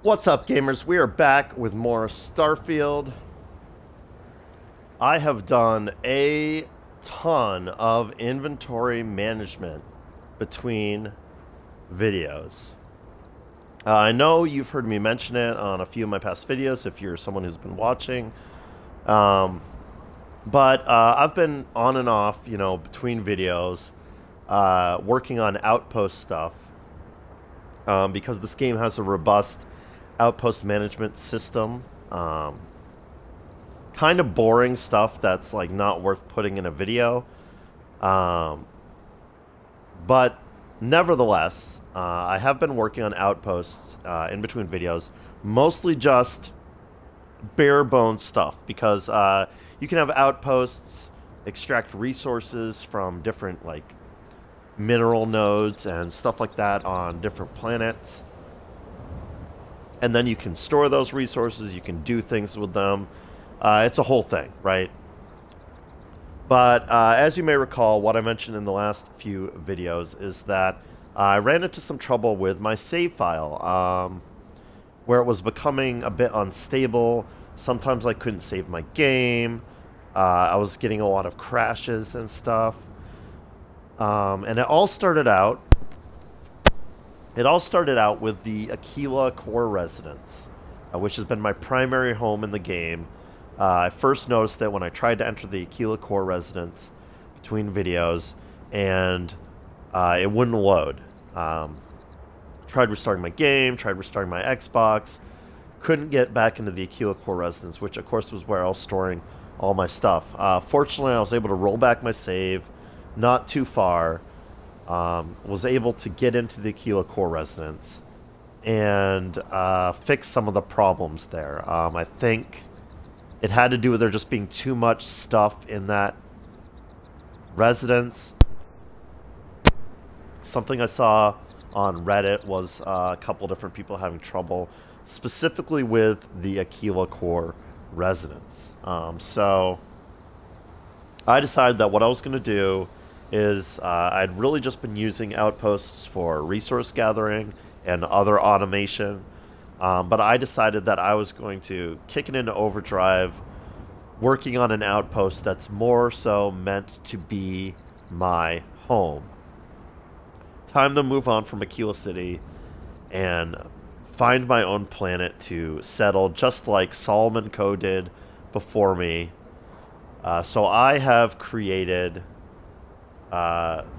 What's up, gamers? We are back with more Starfield. I have done a ton of inventory management between videos. I know you've heard me mention it on a few of my past videos if you're someone who's been watching. Um, but I've been on and off, between videos, working on outpost stuff because this game has a robust outpost management system. Kind of boring stuff that's like not worth putting in a video. Um, but nevertheless, I have been working on outposts in between videos, mostly just bare bones stuff because you can have outposts extract resources from different like mineral nodes and stuff like that on different planets. And then you can store those resources, you can do things with them. It's a whole thing, right? But as you may recall, what I mentioned in the last few videos is that I ran into some trouble with my save file, where it was becoming a bit unstable. Sometimes I couldn't save my game. I was getting a lot of crashes and stuff. And it all started out with the Aquila core residence, which has been my primary home in the game. I first noticed it when I tried to enter the Aquila core residence between videos, and it wouldn't load. Tried restarting my game, tried restarting my Xbox, couldn't get back into the Aquila core residence, which of course was where I was storing all my stuff. Fortunately, I was able to roll back my save, not too far. Was able to get into the Aquila core residence and fix some of the problems there. I think it had to do with there just being too much stuff in that residence. Something I saw on Reddit was a couple different people having trouble specifically with the Aquila core residence. So I decided that what I was going to do is I'd really just been using outposts for resource gathering and other automation. But I decided that I was going to kick it into overdrive, working on an outpost that's more so meant to be my home. Time to move on from Aquila City and find my own planet to settle, just like Solomon Coe did before me. So I have created,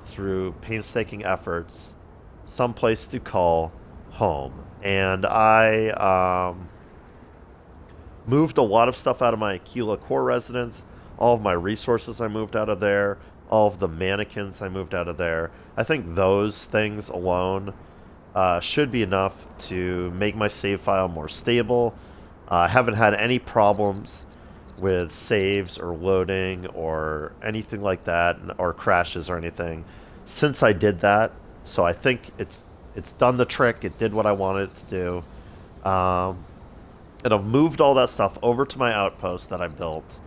through painstaking efforts, some place to call home. And I moved a lot of stuff out of my Aquila core residence. All of my resources I moved out of there. All of the mannequins I moved out of there. I think those things alone should be enough to make my save file more stable. I haven't had any problems with saves or loading or anything like that, or crashes or anything since I did that. So I think it's done the trick. It did what I wanted it to do. And I've moved all that stuff over to my outpost that I built.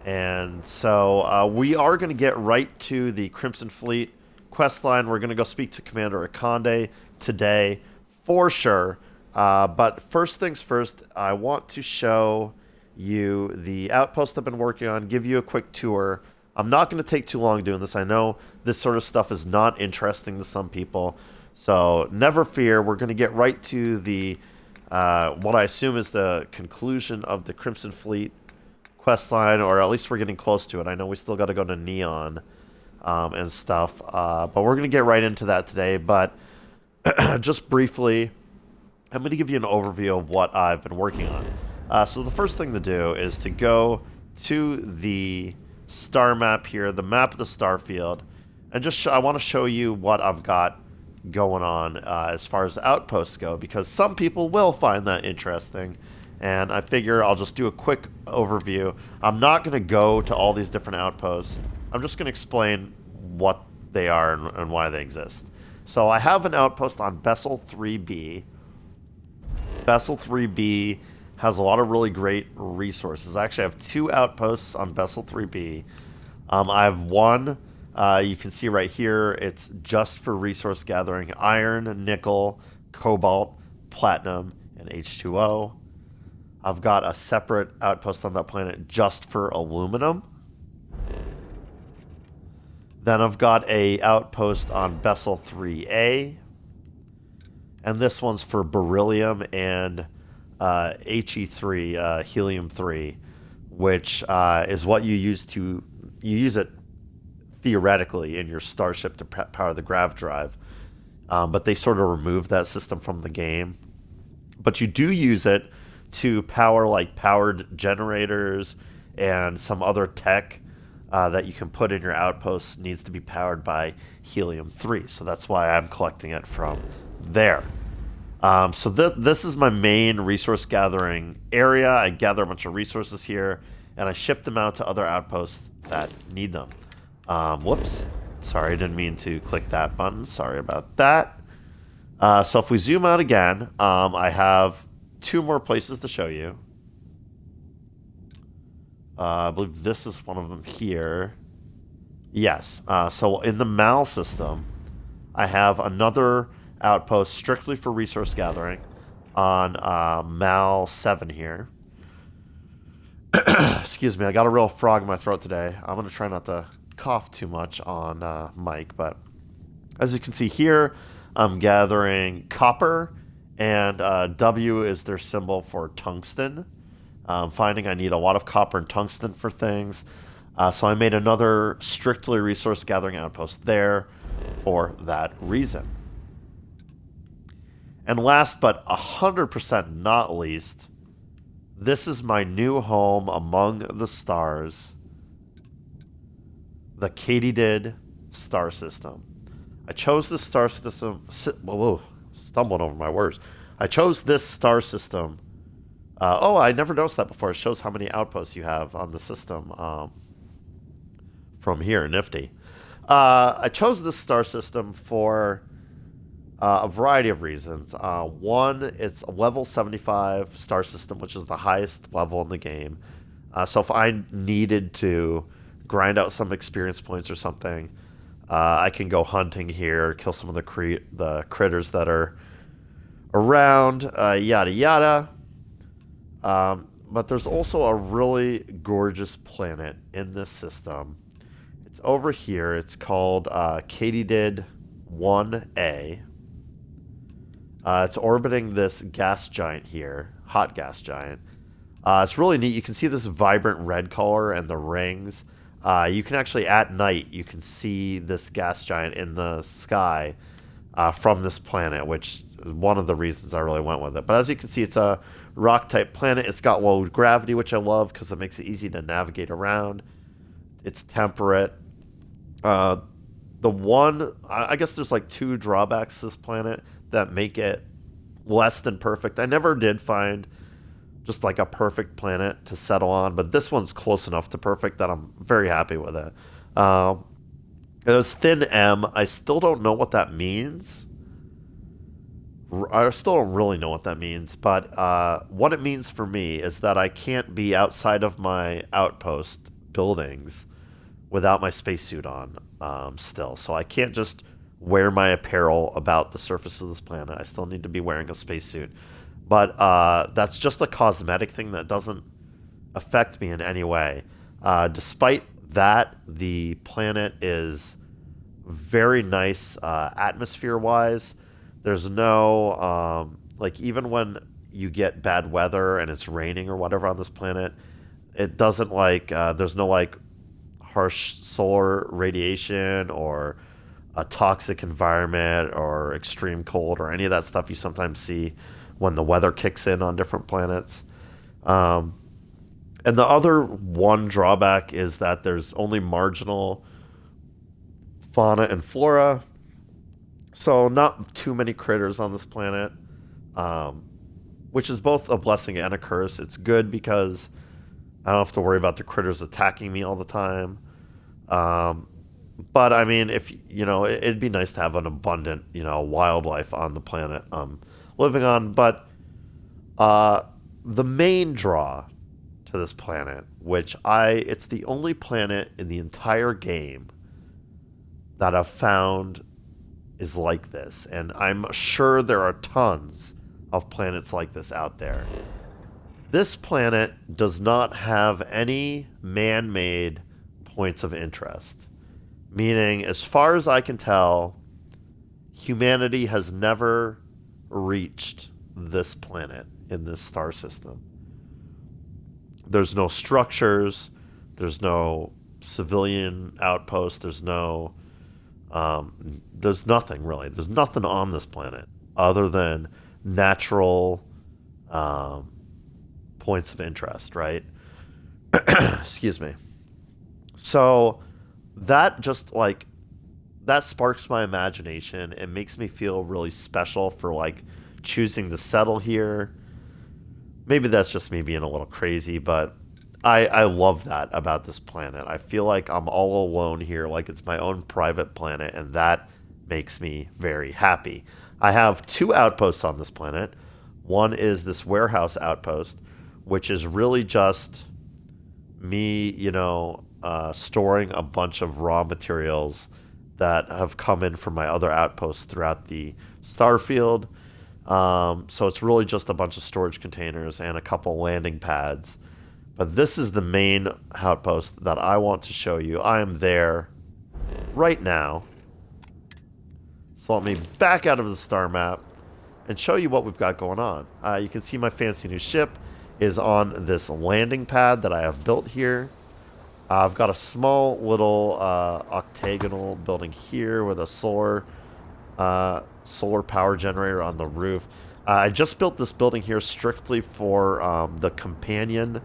And so we are going to get right to the Crimson Fleet quest line. We're going to go speak to Commander Akande today for sure. But first things first, I want to show you the outpost I've been working on, give you a quick tour. I'm not going to take too long doing this. I know this sort of stuff is not interesting to some people. So never fear. We're going to get right to the what I assume is the conclusion of the Crimson Fleet quest line, or at least we're getting close to it. I know we still got to go to Neon and stuff, but we're going to get right into that today. But just briefly, I'm going to give you an overview of what I've been working on. So the first thing to do is to go to the star map here, the map of the Starfield, and just I want to show you what I've got going on as far as outposts go, because some people will find that interesting, and I figure I'll just do a quick overview. I'm not going to go to all these different outposts. I'm just going to explain what they are and why they exist. So I have an outpost on Vessel 3B. Vessel 3B has a lot of really great resources. I actually have two outposts on Vessel 3B. I have one, you can see right here, it's just for resource gathering: iron, nickel, cobalt, platinum, and H2O. I've got a separate outpost on that planet just for aluminum. Then I've got a outpost on Bessel 3A. And this one's for beryllium and He3, helium-3, which is what you use it theoretically in your starship to power the grav drive. But they sort of removed that system from the game. But you do use it to power like powered generators and some other tech that you can put in your outposts needs to be powered by helium-3. So that's why I'm collecting it from there. So this is my main resource gathering area. I gather a bunch of resources here, and I ship them out to other outposts that need them. Whoops. Sorry, I didn't mean to click that button. Sorry about that. So if we zoom out again, I have 2 more places to show you. I believe this is one of them here. Yes. So in the MAL system, I have another outpost strictly for resource gathering on MAL 7 here. Excuse me, I got a real frog in my throat today. I'm going to try not to cough too much on mic, but as you can see here, I'm gathering copper, and W is their symbol for tungsten. I'm finding I need a lot of copper and tungsten for things, so I made another strictly resource gathering outpost there for that reason. And last but 100% not least, this is my new home among the stars, the Katydid star system. I chose this star system. Whoa, stumbling over my words. I chose this star system. I never noticed that before. It shows how many outposts you have on the system from here. Nifty. I chose this star system for a variety of reasons. One, it's a level 75 star system, which is the highest level in the game. So if I needed to grind out some experience points or something, I can go hunting here, kill some of the critters that are around, yada yada. But there's also a really gorgeous planet in this system. It's over here. It's called Katydid 1A. It's orbiting this gas giant here, hot gas giant. It's really neat. You can see this vibrant red color and the rings. You can actually, at night, you can see this gas giant in the sky from this planet, which is one of the reasons I really went with it. But as you can see, it's a rock-type planet. It's got low gravity, which I love because it makes it easy to navigate around. It's temperate. I guess there's like 2 drawbacks to this planet that make it less than perfect. I never did find just like a perfect planet to settle on, but this one's close enough to perfect that I'm very happy with it. It was thin M. I still don't know what that means. I still don't really know what that means, but what it means for me is that I can't be outside of my outpost buildings without my spacesuit on still. So I can't just wear my apparel about the surface of this planet. I still need to be wearing a spacesuit. But that's just a cosmetic thing that doesn't affect me in any way. Despite that, the planet is very nice atmosphere-wise. There's no, even when you get bad weather and it's raining or whatever on this planet, it doesn't there's no harsh solar radiation or a toxic environment or extreme cold or any of that stuff you sometimes see when the weather kicks in on different planets. And the other one drawback is that there's only marginal fauna and flora. So not too many critters on this planet, which is both a blessing and a curse. It's good because I don't have to worry about the critters attacking me all the time. But I mean, if it'd be nice to have an abundant, wildlife on the planet I'm living on. But the main draw to this planet, it's the only planet in the entire game that I've found is like this, and I'm sure there are tons of planets like this out there. This planet does not have any man-made points of interest. Meaning, as far as I can tell, humanity has never reached this planet in this star system. There's no structures, there's no civilian outposts, there's nothing really. There's nothing on this planet other than natural points of interest, right? Excuse me. So that just like that sparks my imagination. It makes me feel really special for like choosing to settle here. Maybe that's just me being a little crazy, but I love that about this planet. I feel like I'm all alone here, like it's my own private planet, and that makes me very happy. I have two outposts on this planet. One is this warehouse outpost, which is really just me, storing a bunch of raw materials that have come in from my other outposts throughout the Starfield. So it's really just a bunch of storage containers and a couple landing pads. But this is the main outpost that I want to show you. I am there right now. So let me back out of the star map and show you what we've got going on. You can see my fancy new ship is on this landing pad that I have built here. I've got a small little octagonal building here with a solar power generator on the roof. I just built this building here strictly for the companion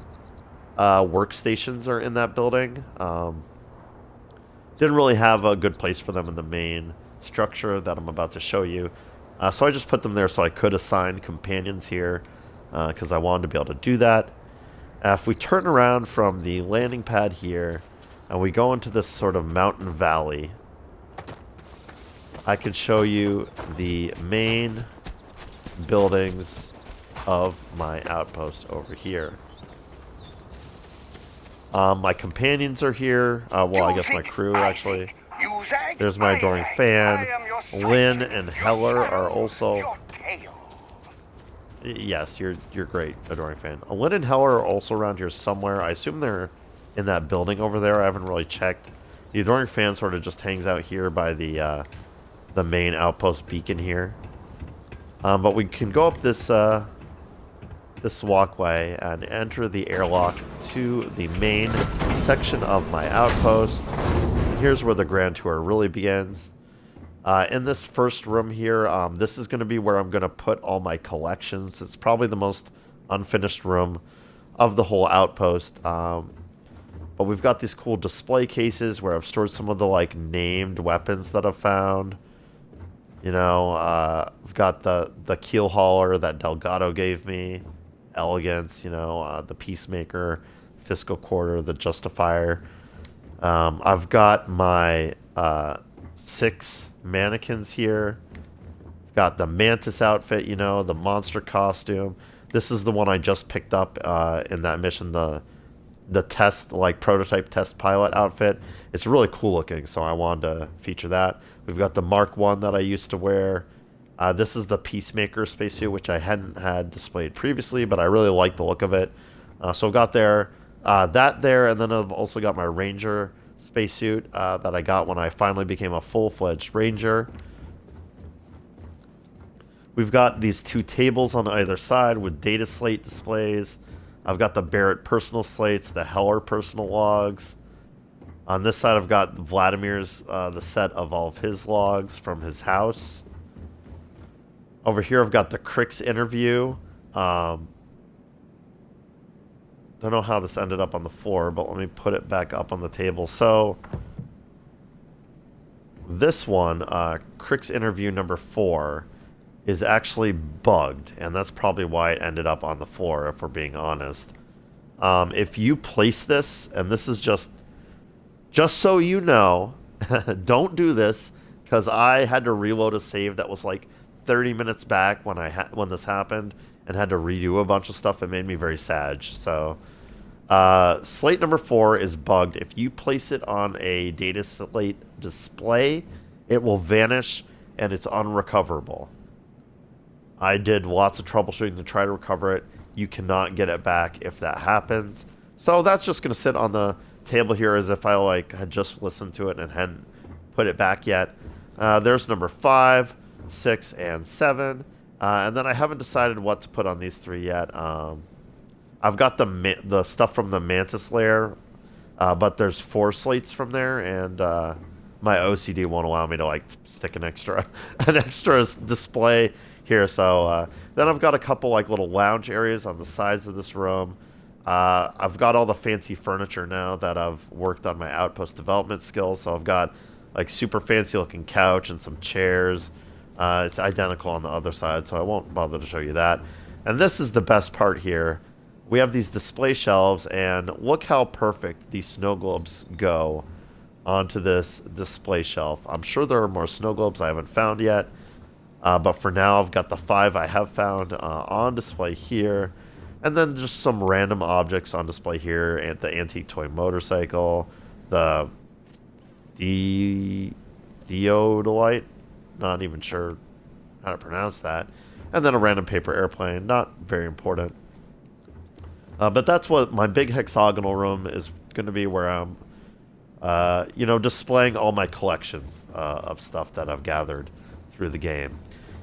workstations are in that building. Didn't really have a good place for them in the main structure that I'm about to show you. So I just put them there so I could assign companions here because I wanted to be able to do that. If we turn around from the landing pad here and we go into this sort of mountain valley, I can show you the main buildings of my outpost over here. My companions are here. Well, I guess my crew, actually. There's my adoring fan. Lynn and Heller are also... Yes, you're great, adoring fan. Lynn and Heller are also around here somewhere. I assume they're in that building over there. I haven't really checked. The adoring fan sort of just hangs out here by the main outpost beacon here. But we can go up this this walkway and enter the airlock to the main section of my outpost. And here's where the grand tour really begins. In this first room here, this is going to be where I'm going to put all my collections. It's probably the most unfinished room of the whole outpost. But we've got these cool display cases where I've stored some of the like named weapons that I've found. We've got the keel hauler that Delgado gave me, Elegance, the Peacemaker, Fiscal Quarter, the Justifier. I've got my 6 mannequins here. Got the Mantis outfit, the monster costume. This is the one I just picked up in that mission, the test, like prototype test pilot outfit. It's really cool looking, so I wanted to feature that. We've got the Mark 1 that I used to wear. This is the Peacemaker spacesuit, which I hadn't had displayed previously, but I really like the look of it. So I've got that there, and then I've also got my Ranger spacesuit that I got when I finally became a full-fledged Ranger. We've got these 2 tables on either side with data slate displays. I've got the Barrett personal slates, the Heller personal logs. On this side, I've got Vladimir's, the set of all of his logs from his house. Over here, I've got the Crix interview. Don't know how this ended up on the floor, but let me put it back up on the table. So, this one, Crix interview number 4, is actually bugged, and that's probably why it ended up on the floor, if we're being honest. If you place this, and this is just so you know, don't do this, because I had to reload a save that was like 30 minutes back when this happened, and had to redo a bunch of stuff. It made me very sad. So, slate number 4 is bugged. If you place it on a data slate display, it will vanish, and it's unrecoverable. I did lots of troubleshooting to try to recover it. You cannot get it back if that happens. So that's just going to sit on the table here as if I like had just listened to it and hadn't put it back yet. There's number 5, 6, and 7. And then I haven't decided what to put on these 3 yet. I've got the stuff from the Mantis layer, but there's 4 slates from there, and my OCD won't allow me to like stick an extra display here. So then I've got a couple like little lounge areas on the sides of this room. I've got all the fancy furniture now that I've worked on my Outpost development skills. So I've got like super fancy looking couch and some chairs. It's identical on the other side, so I won't bother to show you that. And this is the best part here. We have these display shelves, and look how perfect these snow globes go onto this display shelf. I'm sure there are more snow globes I haven't found yet, but for now I've got the 5 I have found on display here, and then just some random objects on display here, and the antique toy motorcycle, the theodolite, not even sure how to pronounce that, and then a random paper airplane, not very important. But that's what my big hexagonal room is going to be, where I'm, displaying all my collections of stuff that I've gathered through the game.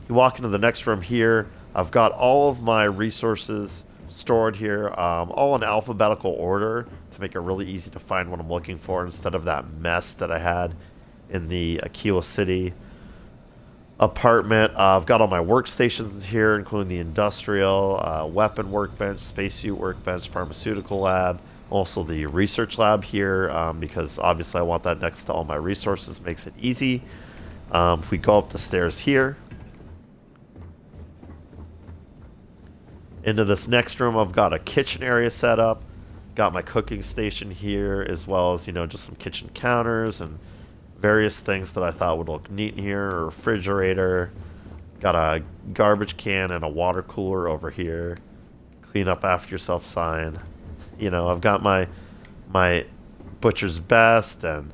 You walk into the next room here. I've got all of my resources stored here, all in alphabetical order to make it really easy to find what I'm looking for instead of that mess that I had in the Aquila City apartment. I've got all my workstations here, including the industrial, weapon workbench, spacesuit workbench, pharmaceutical lab, also the research lab here, because obviously I want that next to all my resources. Makes it easy. If we go up the stairs here, into this next room, I've got a kitchen area set up. Got my cooking station here, as well as, just some kitchen counters and various things that I thought would look neat in here. A refrigerator. Got a garbage can and a water cooler over here. Clean up after yourself sign. I've got my Butcher's Best and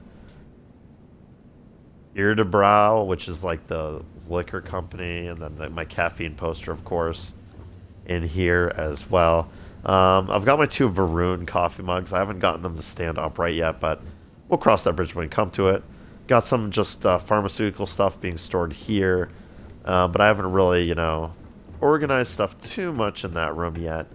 Ear de Brow, which is like the liquor company, and then my caffeine poster, of course, in here as well. I've got my 2 Varun coffee mugs. I haven't gotten them to stand upright yet, but we'll cross that bridge when we come to it. Got some just pharmaceutical stuff being stored here, but I haven't really, organized stuff too much in that room yet.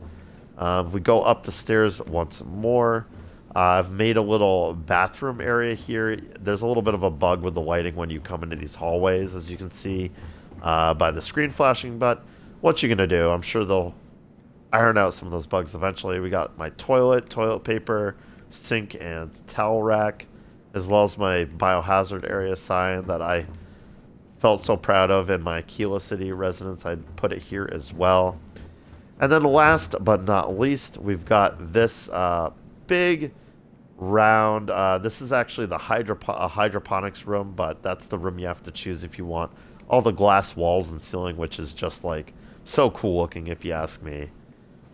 If we go up the stairs once more, I've made a little bathroom area here. There's a little bit of a bug with the lighting when you come into these hallways, as you can see by the screen flashing, but what you gonna do? I'm sure they'll iron out some of those bugs eventually. We got my toilet paper, sink, and towel rack, as well as my biohazard area sign that I felt so proud of in my Aquila City residence. I'd put it here as well. And then last but not least, we've got this big round. This is actually the hydroponics room, but that's the room you have to choose if you want all the glass walls and ceiling, which is just like so cool looking if you ask me.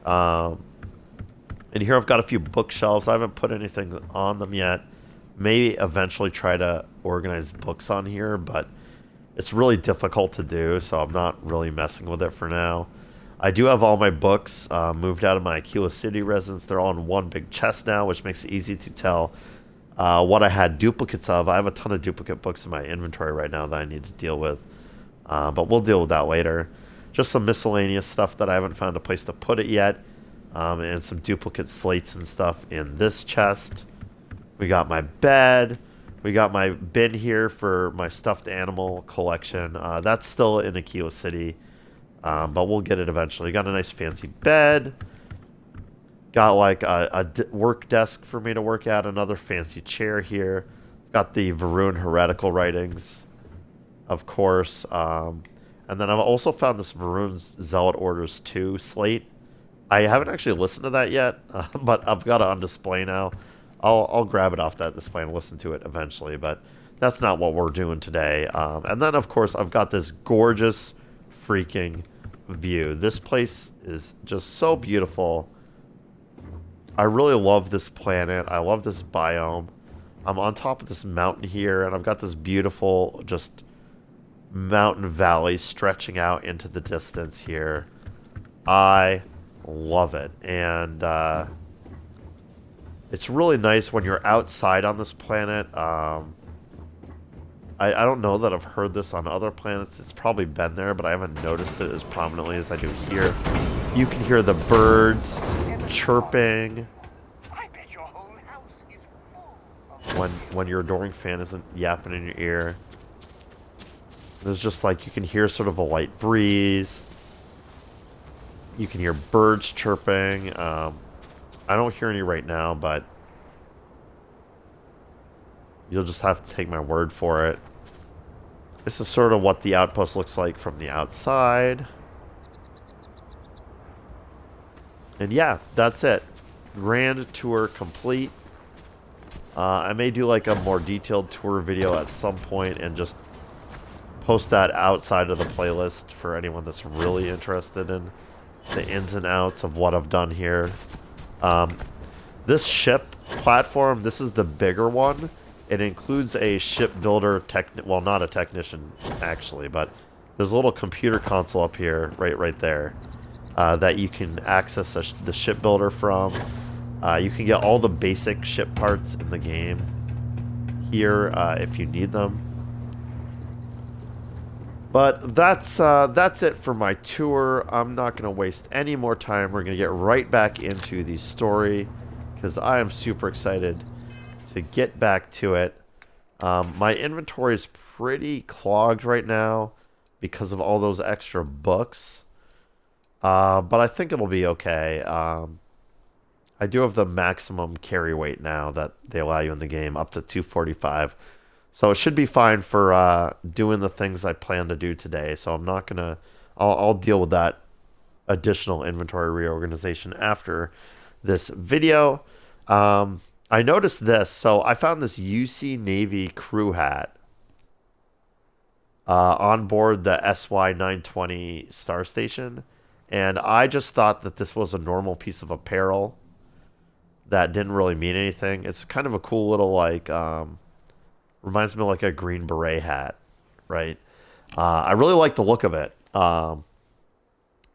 And here I've got a few bookshelves. I haven't put anything on them yet. Maybe eventually try to organize books on here, but it's really difficult to do, so I'm not really messing with it for now. I do have all my books moved out of my Aquila City residence. They're all in one big chest now, which makes it easy to tell what I had duplicates of. I have a ton of duplicate books in my inventory right now that I need to deal with, but we'll deal with that later. Just some miscellaneous stuff that I haven't found a place to put it yet, and some duplicate slates and stuff in this chest. We got my bed. We got my bin here for my stuffed animal collection. That's still in Aquila City, but we'll get it eventually. Got a nice fancy bed. Got like a work desk for me to work at. Another fancy chair here. Got the Varun heretical writings, of course. And then I've also found this Varun's Zealot Orders 2 slate. I haven't actually listened to that yet, but I've got it on display now. I'll grab it off that display and listen to it eventually, but that's not what we're doing today. And then, of course, I've got this gorgeous freaking view. This place is just so beautiful. I really love this planet. I love this biome. I'm on top of this mountain here, and I've got this beautiful, just mountain valley stretching out into the distance here. I love it. And it's really nice when you're outside on this planet. I don't know that I've heard this on other planets. It's probably been there, but I haven't noticed it as prominently as I do here. You can hear the birds chirping when your adoring fan isn't yapping in your ear. There's just like, you can hear sort of a light breeze. You can hear birds chirping. I don't hear any right now, but you'll just have to take my word for it. This is sort of what the outpost looks like from the outside. And yeah, that's it. Grand tour complete. I may do like a more detailed tour video at some point and just post that outside of the playlist for anyone that's really interested in the ins and outs of what I've done here. This ship platform, this is the bigger one. It includes a shipbuilder well, not a technician actually, but there's a little computer console up here, right there, that you can access the shipbuilder from. You can get all the basic ship parts in the game here if you need them. But that's it for my tour. I'm not going to waste any more time. We're going to get right back into the story because I am super excited to get back to it. My inventory is pretty clogged right now because of all those extra books. But I think it'll be okay. I do have the maximum carry weight now that they allow you in the game, up to 245. So it should be fine for doing the things I plan to do today. So I'm not going to... I'll deal with that additional inventory reorganization after this video. I noticed this. So I found this UC Navy crew hat on board the SY-920 Star Station. And I just thought that this was a normal piece of apparel that didn't really mean anything. It's kind of a cool little, like, reminds me of like a Green Beret hat, right? I really like the look of it, but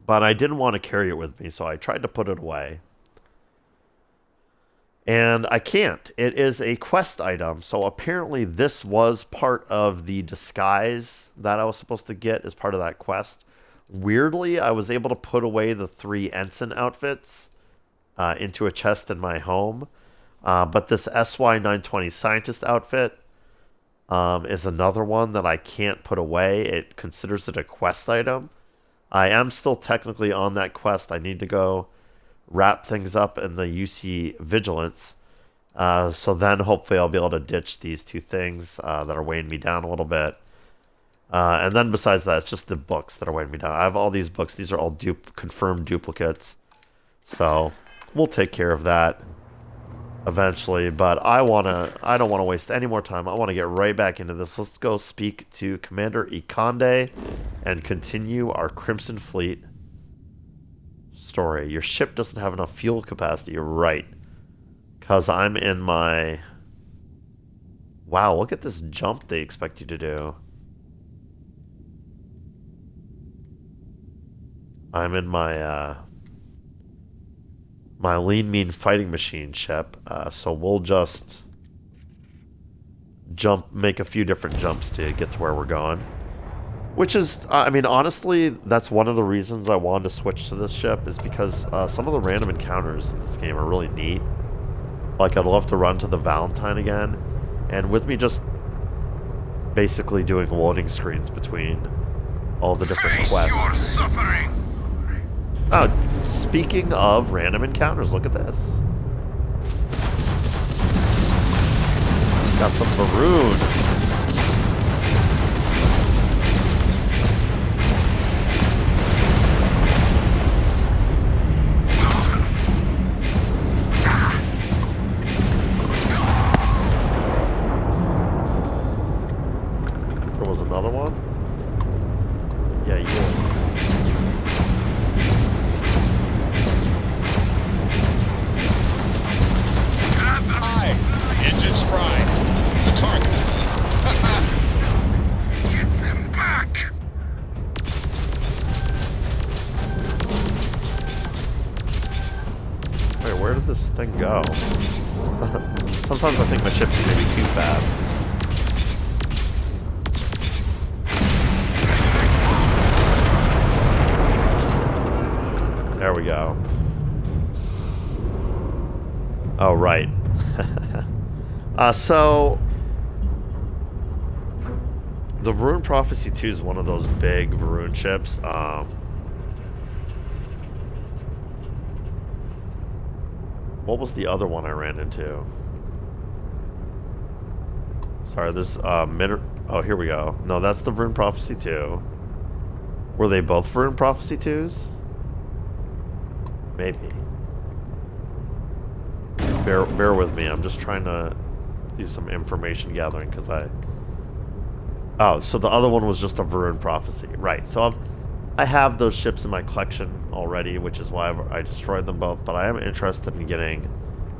I didn't want to carry it with me, so I tried to put it away. And I can't. It is a quest item, so apparently this was part of the disguise that I was supposed to get as part of that quest. Weirdly, I was able to put away the 3 ensign outfits into a chest in my home. But this SY-920 scientist outfit is another one that I can't put away. It considers it a quest item. I am still technically on that quest. I need to go wrap things up in the UC Vigilance. So then hopefully I'll be able to ditch these 2 things that are weighing me down a little bit. And then besides that, it's just the books that are weighing me down. I have all these books. These are all confirmed duplicates. So we'll take care of that eventually. But I don't want to waste any more time. I want to get right back into this. Let's go speak to Commander Ikonde and continue our Crimson Fleet story. Your ship doesn't have enough fuel capacity. You're right. Because I'm in my... Wow, look at this jump they expect you to do. I'm in my my lean mean fighting machine ship, so we'll just make a few different jumps to get to where we're going. Which is, I mean, honestly, that's one of the reasons I wanted to switch to this ship, is because some of the random encounters in this game are really neat. Like, I'd love to run to the Valentine again, and with me just basically doing loading screens between all the different quests. Your suffering. Oh, speaking of random encounters, look at this. Got some maroon. There was another one? Yeah, you. Engines fried. The target. Get them back! sometimes I think my ships are maybe too fast. There we go. Oh, right. So the Varun Prophecy 2 is one of those big Varun ships. What was the other one I ran into? Sorry, there's oh, here we go. No, that's the Varun Prophecy 2. Were they both Varun Prophecy 2s? Maybe. Bear with me. I'm just trying to do some information gathering because oh, so the other one was just a Varun Prophecy, right? So I have those ships in my collection already, which is why I destroyed them both. But I am interested in getting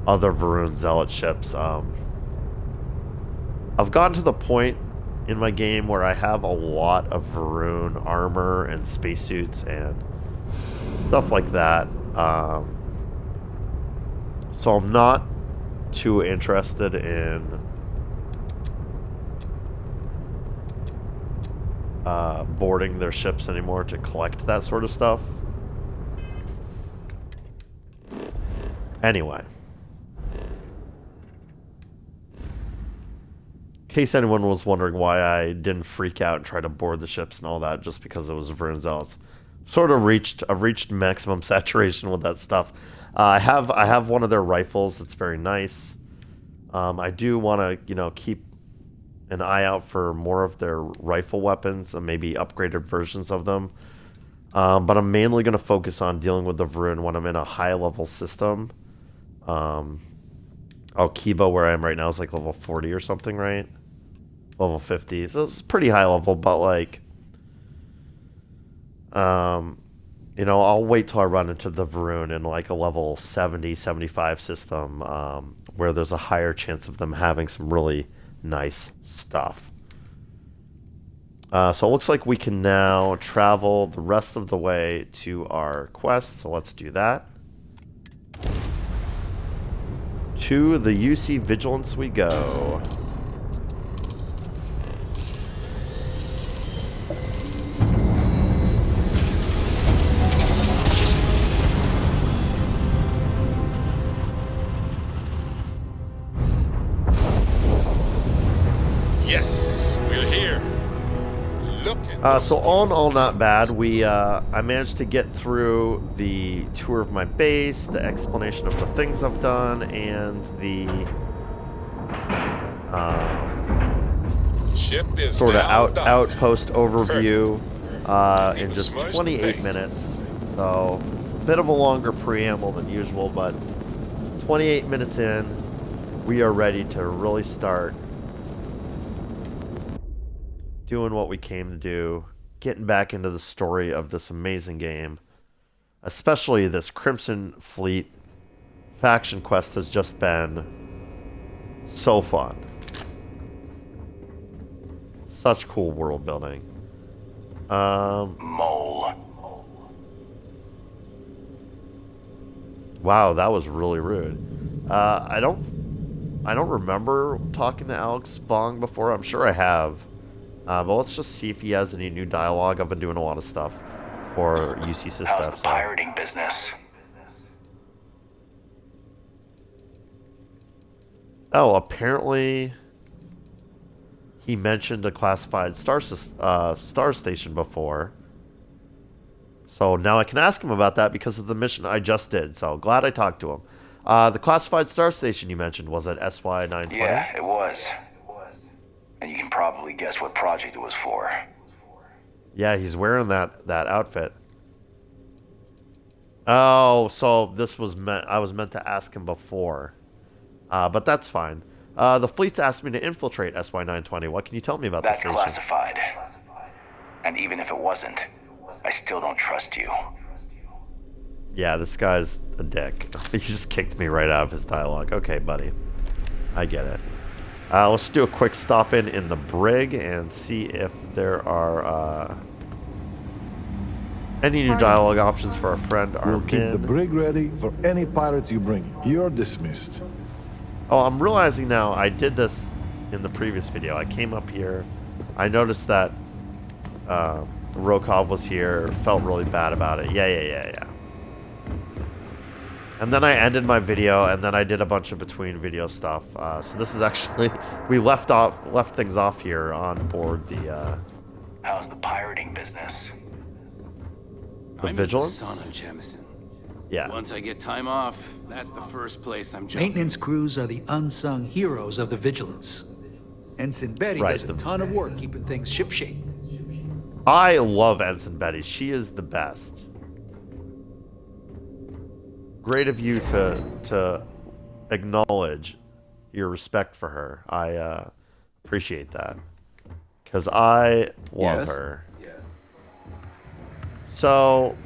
other Varun Zealot ships. I've gotten to the point in my game where I have a lot of Varun armor and spacesuits and stuff like that. So I'm not too interested in boarding their ships anymore to collect that sort of stuff. Anyway. In case anyone was wondering why I didn't freak out and try to board the ships and all that, just because it was Varun Zealots. I've reached maximum saturation with that stuff. I have one of their rifles that's very nice. I do want to, keep an eye out for more of their rifle weapons and maybe upgraded versions of them. But I'm mainly going to focus on dealing with the Varun when I'm in a high-level system. Kiba, where I am right now, is like level 40 or something, right? Level 50. So it's pretty high level, but like... I'll wait till I run into the Varun in like a level 70, 75 system, where there's a higher chance of them having some really nice stuff. So it looks like we can now travel the rest of the way to our quest, so let's do that. To the UC Vigilance we go. So all in all, not bad. I managed to get through the tour of my base, the explanation of the things I've done, and the ship is sort of outdocked. outpost overview in just 28 minutes. So a bit of a longer preamble than usual, but 28 minutes in, we are ready to really start doing what we came to do, getting back into the story of this amazing game. Especially this Crimson Fleet faction quest has just been so fun. Such cool world building. Mole. Wow, that was really rude. I don't remember talking to Alex Vong before. I'm sure I have. But let's just see if he has any new dialogue. I've been doing a lot of stuff for UC Sys How's stuff. the pirating business? Oh, apparently he mentioned a classified star station before. So now I can ask him about that because of the mission I just did. So glad I talked to him. The classified star station you mentioned was at SY920? Yeah, it was. And you can probably guess what project it was for. Yeah, he's wearing that outfit. Oh, so this was I was meant to ask him before. But that's fine. The fleet's asked me to infiltrate SY920. What can you tell me about this station? That's classified. And even if it wasn't, I still don't trust you. Yeah, this guy's a dick. He just kicked me right out of his dialogue. Okay, buddy. I get it. Let's do a quick stop in the brig and see if there are any new dialogue options for our friend Armin. We'll keep the brig ready for any pirates you bring. You're dismissed. Oh, I'm realizing now I did this in the previous video. I came up here. I noticed that Rokov was here. Felt really bad about it. Yeah. And then I ended my video, and then I did a bunch of between video stuff. So this is actually we left things off here on board the How's the pirating business? Vigilance. I'm the son of Jemison. Yeah. Once I get time off, that's the first place I'm jumping. Maintenance crews are the unsung heroes of the Vigilance. Ensign Betty does a ton of work keeping things shipshape. I love Ensign Betty. She is the best. Great of you to acknowledge your respect for her. I appreciate that. Because I love her. Yeah. So...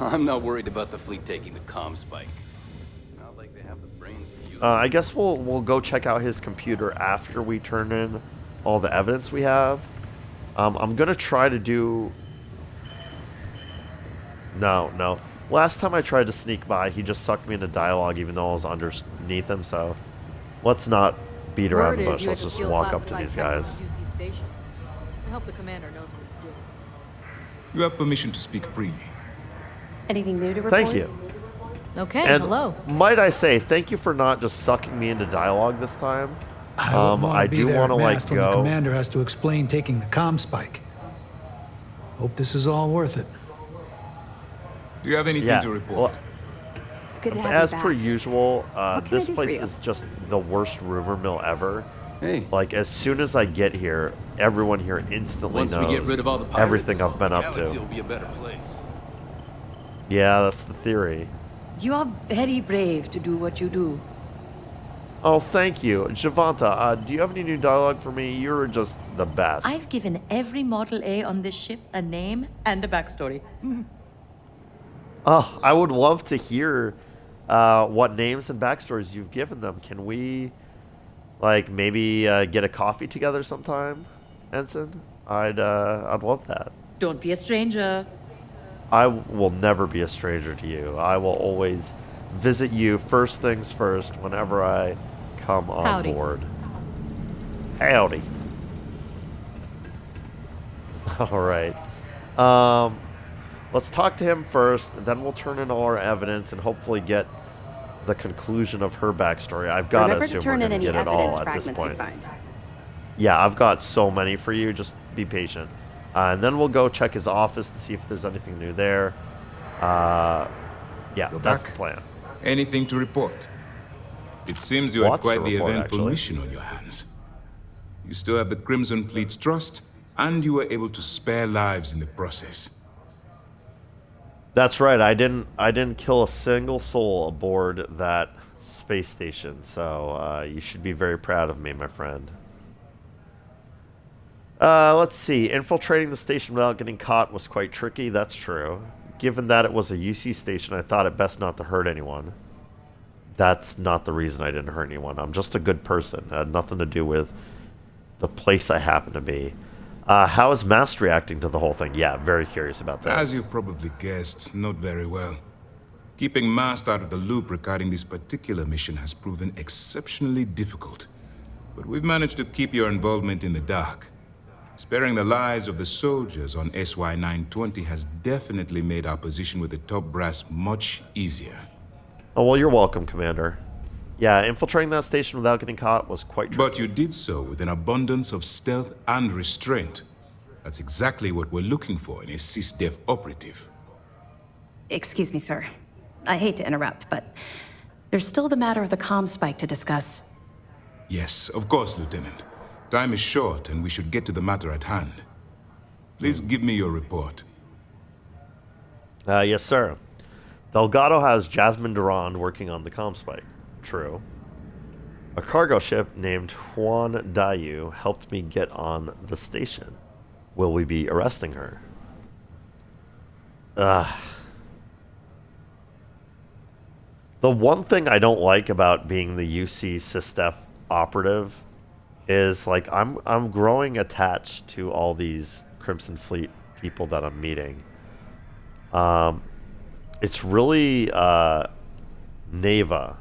I'm not worried about the fleet taking the comm spike. Not like they have the brains to use I guess we'll go check out his computer after we turn in all the evidence we have. I'm gonna try to do... No. Last time I tried to sneak by, he just sucked me into dialogue even though I was underneath him, so... Let's not beat around the bush. Let's just walk up to these guys. UC station. I hope the commander knows what he's doing. You have permission to speak freely. Anything new to report? Thank you. Okay, And hello. might I say, thank you for not just sucking me into dialogue this time. I do there want to at like mast when the go. commander has to explain taking the comm spike. Hope this is all worth it. Do you have anything Yeah. to report? Well, It's good to have as you back. per usual, What can I this do for place you? is just the worst rumor mill ever. Hey. Like as soon as I get here, everyone here instantly Once knows we get rid of all the pirates, everything I've been the up galaxy to. will be a better place. Yeah, that's the theory. You are very brave to do what you do. Oh, thank you, Javanta. Do you have any new dialogue for me? You're just the best. I've given every Model A on this ship a name and a backstory. Oh, I would love to hear what names and backstories you've given them. Can we, like, maybe get a coffee together sometime, Ensign? I'd love that. Don't be a stranger. I will never be a stranger to you. I will always visit you first things first whenever I come on Howdy. board. Howdy. All right. Let's talk to him first, and then we'll turn in all our evidence and hopefully get the conclusion of her backstory. I've got to Remember assume to we're turn going in to any get it evidence all at this fragments you point. find. Yeah, I've got so many for you. Just be patient. And then we'll go check his office to see if there's anything new there. Yeah, You're that's back. the plan. Anything to report? It seems you had Lots to quite the report, eventful actually. mission on your hands. You still have the Crimson Fleet's trust, and you were able to spare lives in the process. That's right. I didn't kill a single soul aboard that space station. So you should be very proud of me, my friend. Let's see. Infiltrating the station without getting caught was quite tricky. That's true. Given that it was a UC station, I thought it best not to hurt anyone. That's not the reason I didn't hurt anyone. I'm just a good person. It had nothing to do with the place I happen to be. How is Mast reacting to the whole thing? Yeah, very curious about that. As you probably guessed, not very well. Keeping Mast out of the loop regarding this particular mission has proven exceptionally difficult. But we've managed to keep your involvement in the dark. Sparing the lives of the soldiers on SY-920 has definitely made our position with the top brass much easier. Oh, well, you're welcome, Commander. Yeah, infiltrating that station without getting caught was quite tricky. But you did so with an abundance of stealth and restraint. That's exactly what we're looking for in a SysDef operative. Excuse me, sir. I hate to interrupt, but there's still the matter of the comm spike to discuss. Yes, of course, Lieutenant. Time is short, and we should get to the matter at hand. Please give me your report. Yes, sir. Delgado has Jasmine Durand working on the comm spike. True. A cargo ship named Juan Dayu helped me get on the station. Will we be arresting her? The one thing I don't like about being the UC SysDef operative is like I'm growing attached to all these Crimson Fleet people that I'm meeting. It's really Neva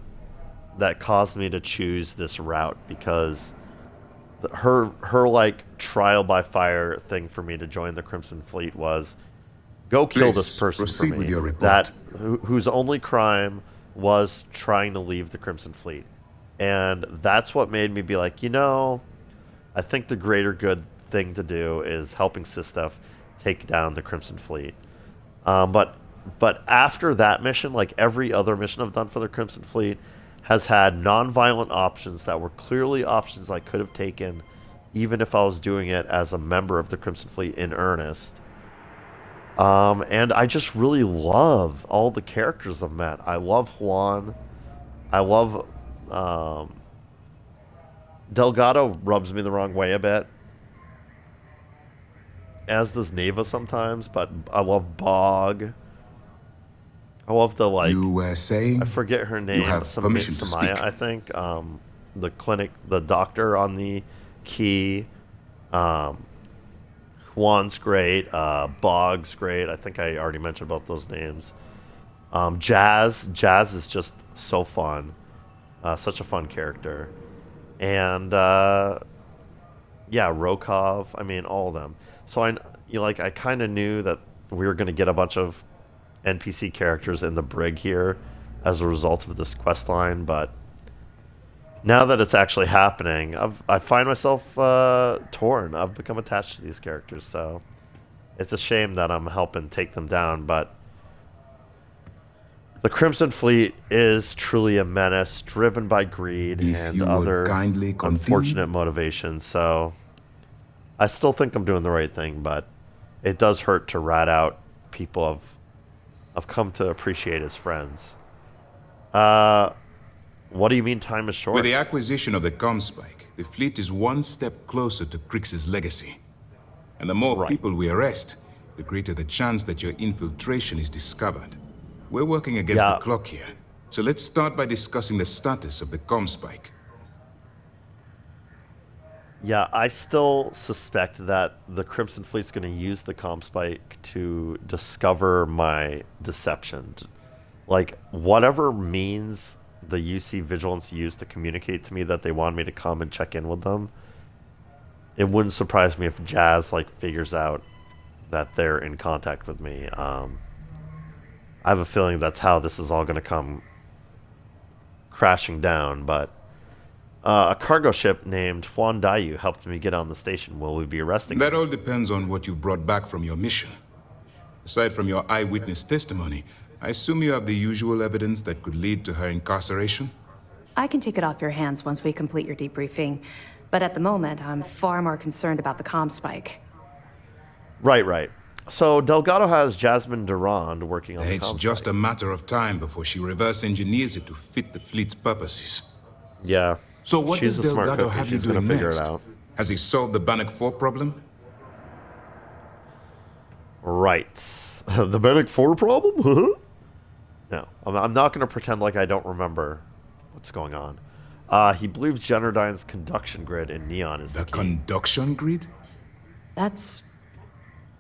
that caused me to choose this route, because her like trial by fire thing for me to join the Crimson Fleet was go kill this Please, person for proceed me with your report. whose only crime was trying to leave the Crimson Fleet. And that's what made me be like, I think the greater good thing to do is helping Sistef take down the Crimson Fleet. But after that mission, like every other mission I've done for the Crimson Fleet has had non-violent options that were clearly options I could have taken even if I was doing it as a member of the Crimson Fleet in earnest. And I just really love all the characters I've met. I love Juan. I love... Delgado rubs me the wrong way a bit, as does Neva sometimes, but I love Bog. I love the, like... You were saying? I forget her name. You have permission to Samaya, speak. I think. The doctor on the key. Juan's great. Bog's great. I think I already mentioned both those names. Jazz is just so fun. Such a fun character. And Rokov. I mean, all of them. So I kind of knew that we were going to get a bunch of NPC characters in the brig here as a result of this quest line, but now that it's actually happening, I find myself torn. I've become attached to these characters, so it's a shame that I'm helping take them down, but the Crimson Fleet is truly a menace, driven by greed and other unfortunate motivations, so I still think I'm doing the right thing, but it does hurt to rat out people I've come to appreciate as friends. What do you mean time is short? With the acquisition of the Comspike, the fleet is one step closer to Crix's legacy. And the more people we arrest, the greater the chance that your infiltration is discovered. We're working against the clock here, so let's start by discussing the status of the Comspike. Yeah, I still suspect that the Crimson Fleet's going to use the Comspike to discover my deception. Like, whatever means the UC Vigilance used to communicate to me that they want me to come and check in with them, it wouldn't surprise me if Jazz, figures out that they're in contact with me. I have a feeling that's how this is all going to come crashing down, but a cargo ship named Juan Dayu helped me get on the station. Will we be arresting That him? all depends on what you brought back from your mission. Aside from your eyewitness testimony, I assume you have the usual evidence that could lead to her incarceration? I can take it off your hands once we complete your debriefing, but at the moment, I'm far more concerned about the Comspike. Right. So Delgado has Jasmine Durand working on the It's Comspike. just a matter of time before she reverse engineers it to fit the fleet's purposes. Yeah. So what She's does a smart Delgado cookie. have you She's gonna doing figure next? it out. Has he solved the Bannock 4 problem? Right. The Bannock 4 problem? No. I'm not going to pretend like I don't remember what's going on. He believes Generdyne's conduction grid in Neon is the key. Conduction grid? That's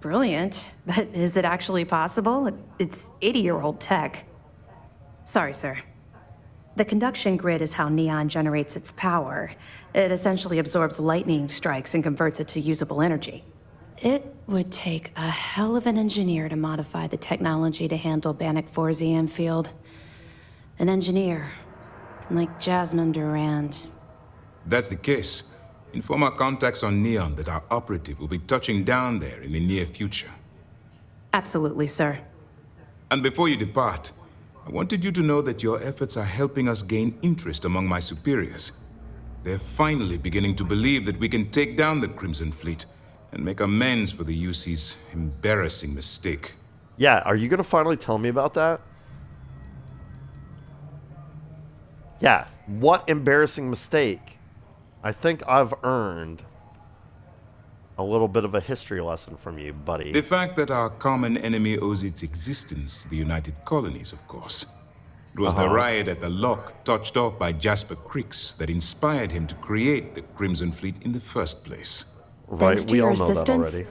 brilliant, but is it actually possible? It's 80-year-old tech. Sorry, sir. The conduction grid is how Neon generates its power. It essentially absorbs lightning strikes and converts it to usable energy. It would take a hell of an engineer to modify the technology to handle Bannock 4's EM field. An engineer, like Jasmine Durand. That's the case. Inform our contacts on Neon that our operative will be touching down there in the near future. Absolutely, sir. And before you depart, I wanted you to know that your efforts are helping us gain interest among my superiors. They're finally beginning to believe that we can take down the Crimson Fleet and make amends for the UC's embarrassing mistake. Yeah, are you going to finally tell me about that? Yeah, what embarrassing mistake? I think I've earned a little bit of a history lesson from you, buddy. The fact that our common enemy owes its existence to the United Colonies, of course. It was the riot at the Lock, touched off by Jasper Crix, that inspired him to create the Crimson Fleet in the first place. Right, Thanks to we your all know that assistance, already.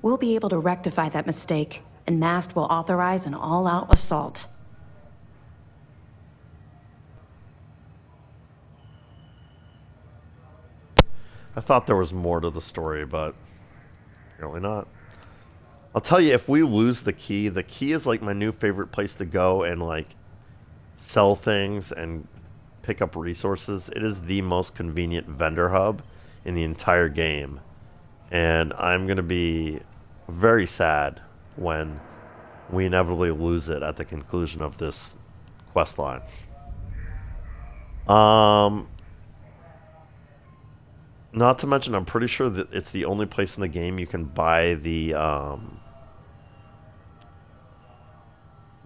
we'll be able to rectify that mistake, and Mast will authorize an all-out assault. I thought there was more to the story, but apparently not. I'll tell you, if we lose the key is like my new favorite place to go and like sell things and pick up resources. It is the most convenient vendor hub in the entire game. And I'm going to be very sad when we inevitably lose it at the conclusion of this quest line. Not to mention, I'm pretty sure that it's the only place in the game you can buy the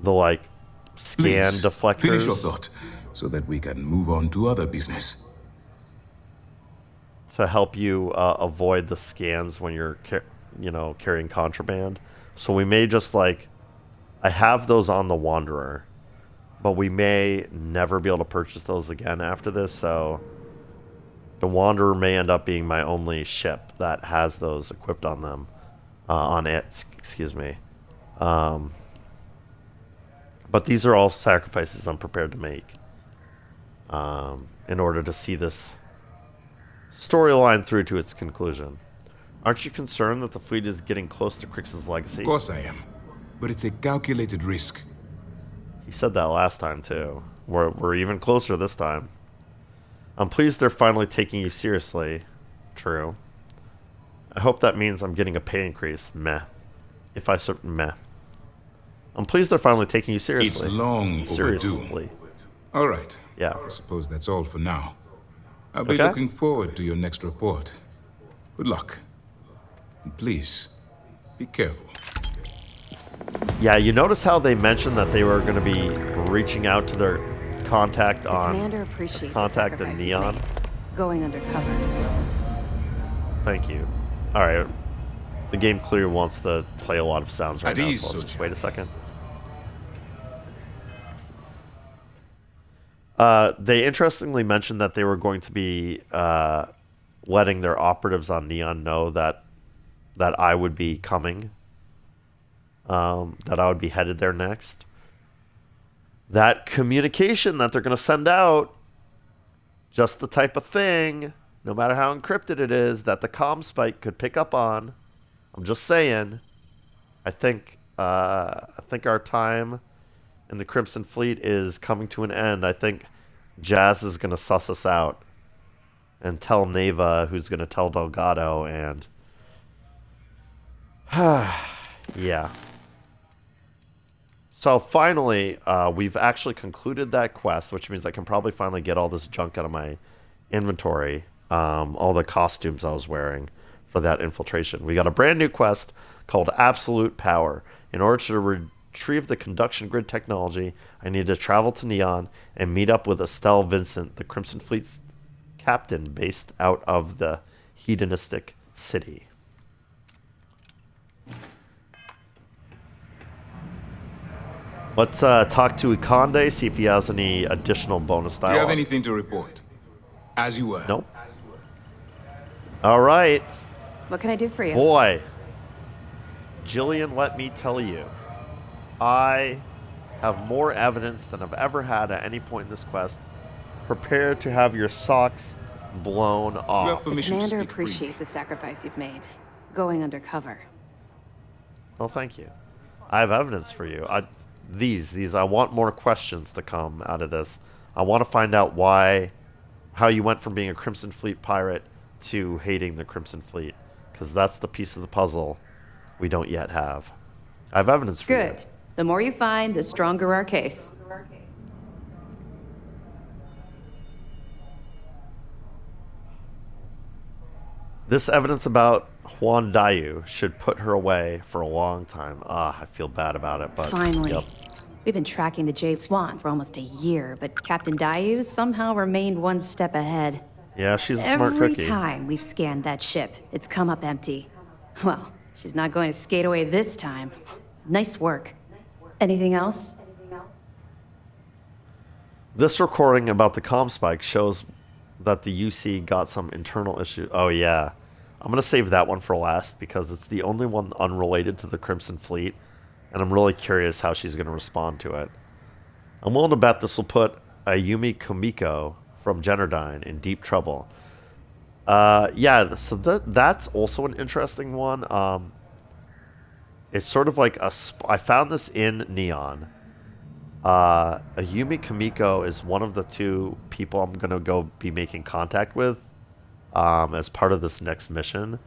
like scan Please, deflectors. finish your thought so that we can move on to other business. To help you avoid the scans when you're carrying contraband. So we may just like, I have those on the Wanderer, but we may never be able to purchase those again after this. So the Wanderer may end up being my only ship that has those equipped on them, on it. Excuse me. But these are all sacrifices I'm prepared to make in order to see this storyline through to its conclusion. Aren't you concerned that the fleet is getting close to Crix's legacy? Of course I am, but it's a calculated risk. He said that last time too. We're even closer this time. I'm pleased they're finally taking you seriously. True. I hope that means I'm getting a pay increase. Meh. Meh. I'm pleased they're finally taking you seriously. It's long Seriously. overdue. All right. Yeah. I suppose that's all for now. I'll be Okay. looking forward to your next report. Good luck. And please, be careful. Yeah, you notice how they mentioned that they were going to be reaching out to their contact on Commander appreciates the contact in sacrifice you've Neon. made. Going undercover. Thank you. All right. The game clearly wants to play a lot of sounds right At now. ease, So let's just Soji. wait a second. They interestingly mentioned that they were going to be letting their operatives on Neon know that I would be coming, that I would be headed there next. That communication that they're going to send out, just the type of thing, no matter how encrypted it is, that the comm spike could pick up on. I'm just saying. I think our time in the Crimson Fleet is coming to an end. I think Jazz is going to suss us out and tell Neva, who's going to tell Delgado, and yeah. So finally, we've actually concluded that quest, which means I can probably finally get all this junk out of my inventory, all the costumes I was wearing for that infiltration. We got a brand new quest called Absolute Power. In order to retrieve the conduction grid technology, I need to travel to Neon and meet up with Estelle Vincent, the Crimson Fleet's captain based out of the hedonistic city. Let's talk to Ikande, see if he has any additional bonus Do dialogue. you have anything to report? As you were. Nope. All right. What can I do for you? Boy, Jillian, let me tell you, I have more evidence than I've ever had at any point in this quest. Prepare to have your socks blown You have off. permission to Commander speak freely. appreciates the sacrifice you've made. Going undercover. Well, thank you. I have evidence for you. I want more questions to come out of this. I want to find out how you went from being a Crimson Fleet pirate to hating the Crimson Fleet, because that's the piece of the puzzle we don't yet have. I have evidence for you. Good. The more you find, the stronger our case. This evidence about Juan Dayu should put her away for a long time. I feel bad about it, but Finally. Yep. We've been tracking the Jade Swan for almost a year, but Captain Dayu somehow remained one step ahead. Yeah, she's a smart Every cookie. time we've scanned that ship, it's come up empty. Well, she's not going to skate away this time. Nice work. Anything else? This recording about the comm spike shows that the UC got some internal issues. Oh, yeah. I'm going to save that one for last because it's the only one unrelated to the Crimson Fleet, and I'm really curious how she's going to respond to it. I'm willing to bet this will put Ayumi Komiko from Generdyne in deep trouble. Yeah, so that's also an interesting one. It's sort of like I found this in Neon. Ayumi Kamiko is one of the two people I'm gonna go be making contact with, as part of this next mission.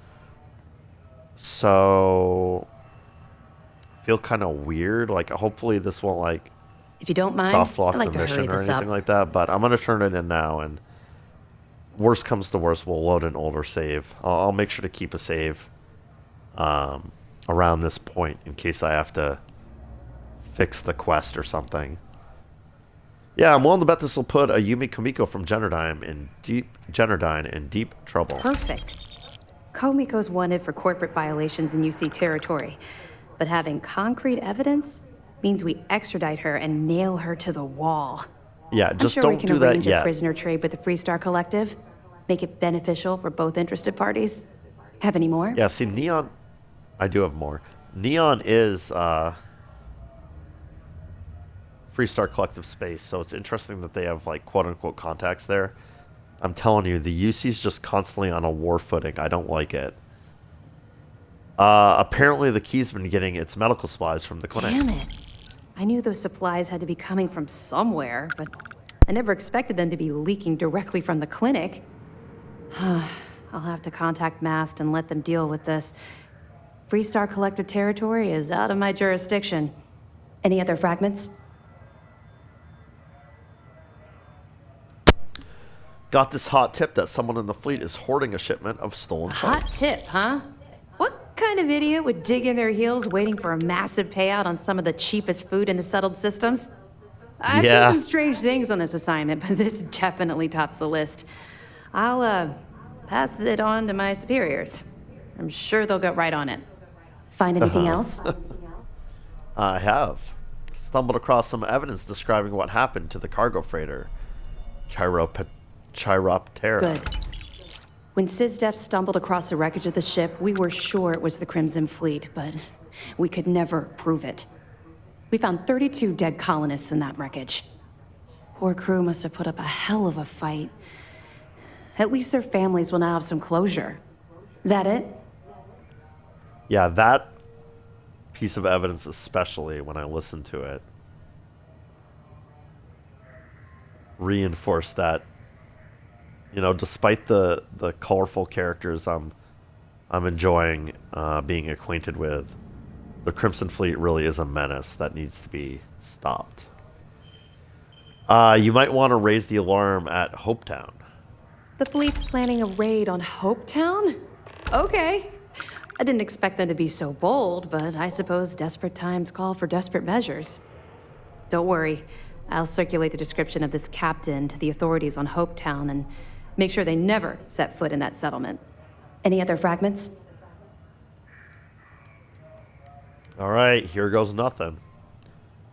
So, feel kind of weird. Like, hopefully this won't like If you don't mind, soft lock I'd like the to hurry mission or this anything up. like that. But I'm gonna turn it in now, and worst comes to worst, we'll load an older save. I'll make sure to keep a save around this point in case I have to fix the quest or something. Yeah, I'm willing to bet this will put Ayumi Kamiko from Generdyne in deep trouble. Perfect. Komiko's wanted for corporate violations in UC territory, but having concrete evidence means we extradite her and nail her to the wall. Yeah, just I'm sure we don't can do that arrange a yet. prisoner trade with the Freestar Collective, make it beneficial for both interested parties. Have any more? Yeah, see, Neon... I do have more. Neon is Freestar Collective space, so it's interesting that they have, like, quote-unquote contacts there. I'm telling you, the UC's just constantly on a war footing. I don't like it. Apparently the key's been getting its medical supplies from the clinic. Damn it. I knew those supplies had to be coming from somewhere, but I never expected them to be leaking directly from the clinic. I'll have to contact Mast and let them deal with this. Freestar Collective territory is out of my jurisdiction. Any other fragments? Got this hot tip that someone in the fleet is hoarding a shipment of stolen Hot parts. tip, huh? What kind of idiot would dig in their heels waiting for a massive payout on some of the cheapest food in the settled systems? I've Yeah. seen some strange things on this assignment, but this definitely tops the list. I'll, pass it on to my superiors. I'm sure they'll get right on it. Find anything else? I have. Stumbled across some evidence describing what happened to the cargo freighter. Chiroptera. Good. When SysDef stumbled across the wreckage of the ship, we were sure it was the Crimson Fleet, but we could never prove it. We found 32 dead colonists in that wreckage. Poor crew must have put up a hell of a fight. At least their families will now have some closure. That it? Yeah, that piece of evidence especially, when I listened to it, reinforced that, you know, despite the colorful characters I'm enjoying being acquainted with, the Crimson Fleet really is a menace that needs to be stopped. You might want to raise the alarm at Hopetown. The fleet's planning a raid on Hopetown? Okay. I didn't expect them to be so bold, but I suppose desperate times call for desperate measures. Don't worry. I'll circulate the description of this captain to the authorities on Hopetown and make sure they never set foot in that settlement. Any other fragments? All right, here goes nothing.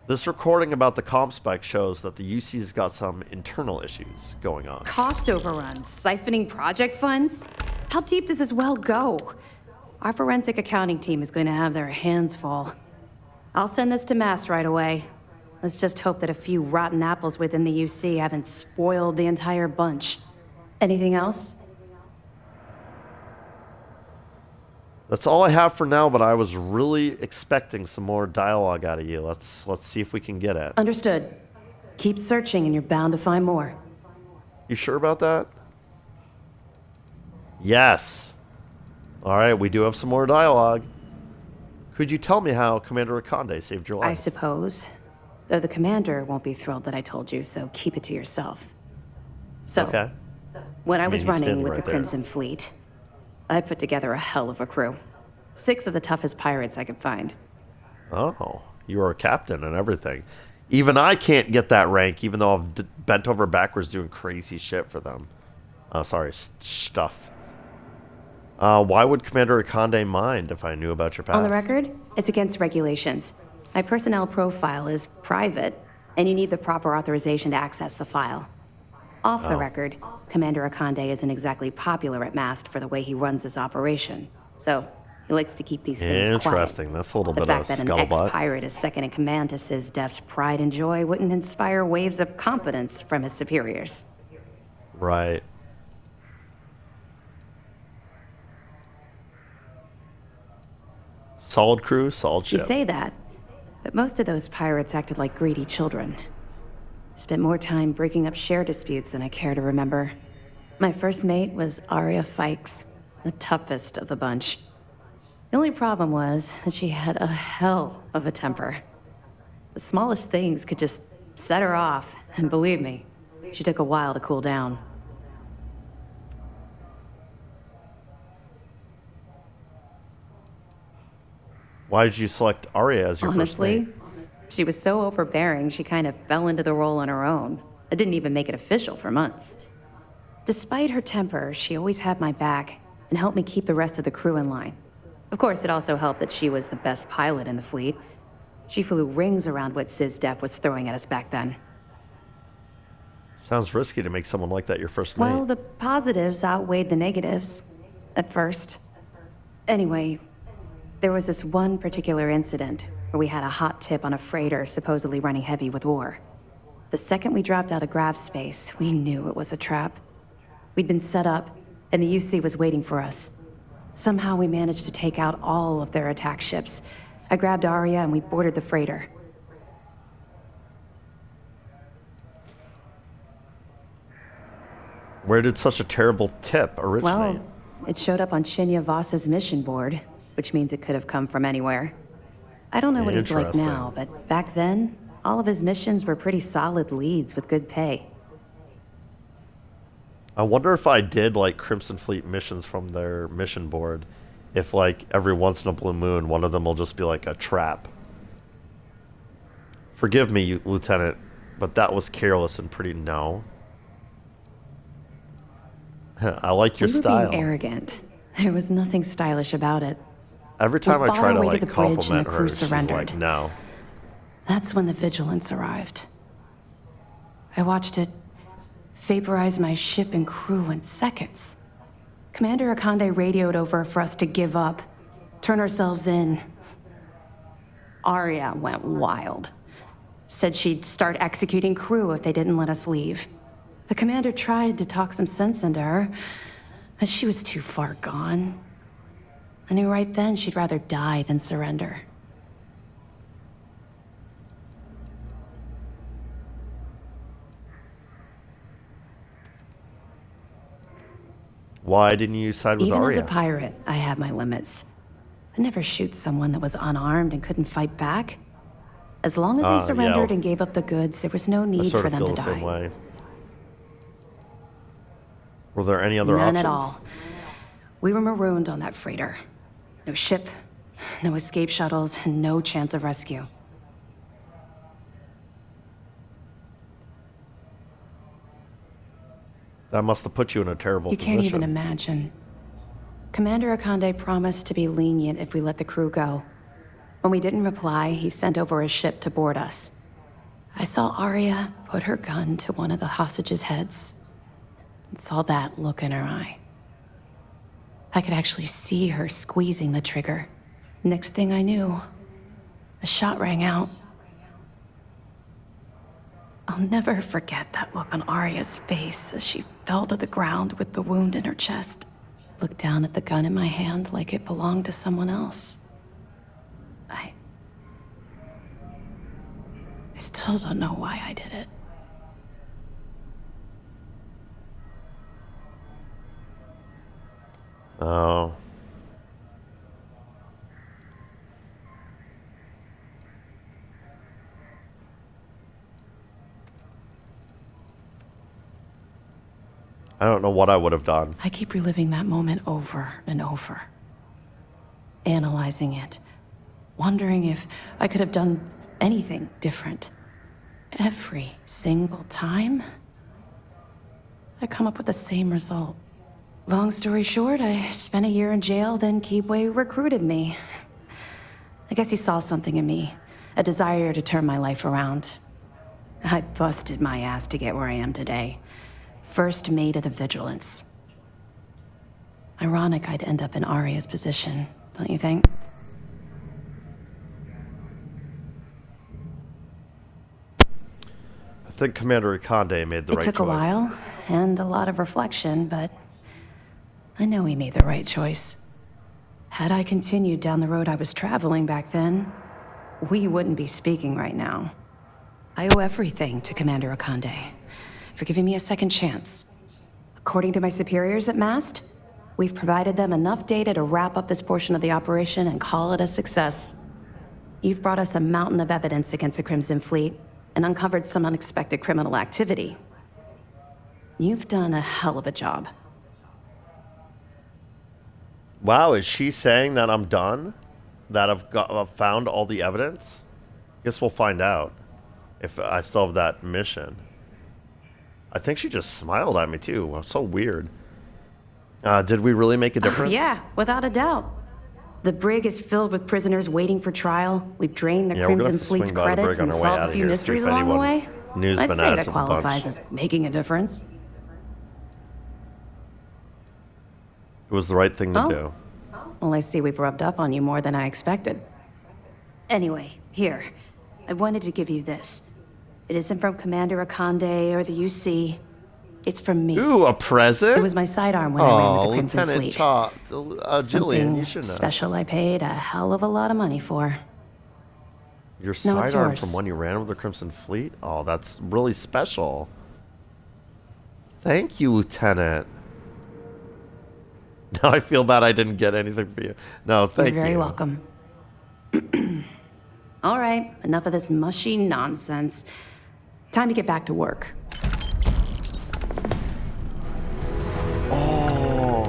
This recording about the comp spike shows that the UC's got some internal issues going on. Cost overruns, siphoning project funds? How deep does this well go? Our forensic accounting team is going to have their hands full. I'll send this to Mast right away. Let's just hope that a few rotten apples within the UC haven't spoiled the entire bunch. Anything else? That's all I have for now, but I was really expecting some more dialogue out of you. Let's see if we can get it. Understood. Keep searching and you're bound to find more. You sure about that? Yes. All right, we do have some more dialogue. Could you tell me how Commander Akande saved your I life? suppose. Though the commander won't be thrilled that I told you, so keep it to yourself. So, Okay. when I was he's running standing with right the there. Crimson Fleet, I put together a hell of a crew. 6 of the toughest pirates I could find. Oh, you are a captain and everything. Even I can't get that rank, even though I've bent over backwards doing crazy shit for them. Stuff. Why would Commander Akande mind if I knew about your past? On the record, it's against regulations. My personnel profile is private, and you need the proper authorization to access the file. Off the record, Commander Akande isn't exactly popular at Mast for the way he runs this operation. So, he likes to keep these things quiet. Interesting. That's a little The bit fact of that an scuttlebutt. ex-pirate is second in command to SysDef's pride and joy wouldn't inspire waves of confidence from his superiors. Right. Solid crew, solid You ship. say that, but most of those pirates acted like greedy children. Spent more time breaking up share disputes than I care to remember. My first mate was Arya Fikes, the toughest of the bunch. The only problem was that she had a hell of a temper. The smallest things could just set her off, and believe me, she took a while to cool down. Why did you select Arya as your first Honestly, mate? she was so overbearing she kind of fell into the role on her own. I didn't even make it official for months. Despite her temper, she always had my back and helped me keep the rest of the crew in line. Of course, it also helped that she was the best pilot in the fleet. She flew rings around what SysDef was throwing at us back then. Sounds risky to make someone like that your first mate. Well, the positives outweighed the negatives. At first. Anyway, there was this one particular incident where we had a hot tip on a freighter supposedly running heavy with ore. The second we dropped out of grav space, we knew it was a trap. We'd been set up, and the UC was waiting for us. Somehow we managed to take out all of their attack ships. I grabbed Arya and we boarded the freighter. Where did such a terrible tip originate? Well, it showed up on Chinya Voss's mission board, which means it could have come from anywhere. I don't know what he's like Interesting. now, but back then, all of his missions were pretty solid leads with good pay. I wonder if I did like Crimson Fleet missions from their mission board, if like every once in a blue moon one of them will just be like a trap. Forgive me, Lieutenant, but that was careless and pretty no. I like your We were style. being arrogant. There was nothing stylish about it. Every time We I fought try our to way to like the bridge and compliment the crew her, she's surrendered. like, no. That's when the Vigilance arrived. I watched it vaporize my ship and crew in seconds. Commander Akande radioed over for us to give up, turn ourselves in. Arya went wild. Said she'd start executing crew if they didn't let us leave. The commander tried to talk some sense into her, but she was too far gone. I knew right then she'd rather die than surrender. Why didn't you side with Even as Arya? a pirate, I had my limits. I'd never shoot someone that was unarmed and couldn't fight back. As long as they surrendered yeah. and gave up the goods, there was no I need sort for of them feel to the same die. way. Were there any other None options? at all. We were marooned on that freighter. No ship, no escape shuttles, and no chance of rescue. That must have put you in a terrible You position. can't even imagine. Commander Akande promised to be lenient if we let the crew go. When we didn't reply, he sent over a ship to board us. I saw Arya put her gun to one of the hostages' heads and saw that look in her eye. I could actually see her squeezing the trigger. Next thing I knew, a shot rang out. I'll never forget that look on Arya's face as she fell to the ground with the wound in her chest. Looked down at the gun in my hand like it belonged to someone else. I still don't know why I did it. Oh. I don't know what I would have done. I keep reliving that moment over and over. Analyzing it. Wondering if I could have done anything different. Every single time, I come up with the same result. Long story short, I spent a year in jail, then Keebway recruited me. I guess he saw something in me, a desire to turn my life around. I busted my ass to get where I am today. First mate of the Vigilance. Ironic I'd end up in Arya's position, don't you think? I think Commander Akande made the It right took choice. a while, and a lot of reflection, but I know he made the right choice. Had I continued down the road I was traveling back then, we wouldn't be speaking right now. I owe everything to Commander Akande for giving me a second chance. According to my superiors at MAST, we've provided them enough data to wrap up this portion of the operation and call it a success. You've brought us a mountain of evidence against the Crimson Fleet and uncovered some unexpected criminal activity. You've done a hell of a job. Wow, is she saying that I'm done? That I've found all the evidence? Guess we'll find out if I still have that mission. I think she just smiled at me too. Wow, so weird. Did we really make a difference? Yeah, without a doubt. The brig is filled with prisoners waiting for trial. We've drained the Yeah, we're gonna Crimson have to Fleet's swing by the credits brig on and our way solved out a of few here, see mysteries if along the anyone way. new's I'd been say added that to the bunch. qualifies as making a difference. It was the right thing to do. Well, I see we've rubbed up on you more than I expected. Anyway, here. I wanted to give you this. It isn't from Commander Akande or the UC. It's from me. Ooh, a present? It was my sidearm when I ran with the Crimson Lieutenant Fleet. Jillian, Something you should know. special I paid a hell of a lot of money for. Your No, it's sidearm yours. from when you ran with the Crimson Fleet? Oh, that's really special. Thank you, Lieutenant. Now I feel bad I didn't get anything for you. No, thank you. You're very welcome. All right, enough of this mushy nonsense. Time to get back to work. Oh,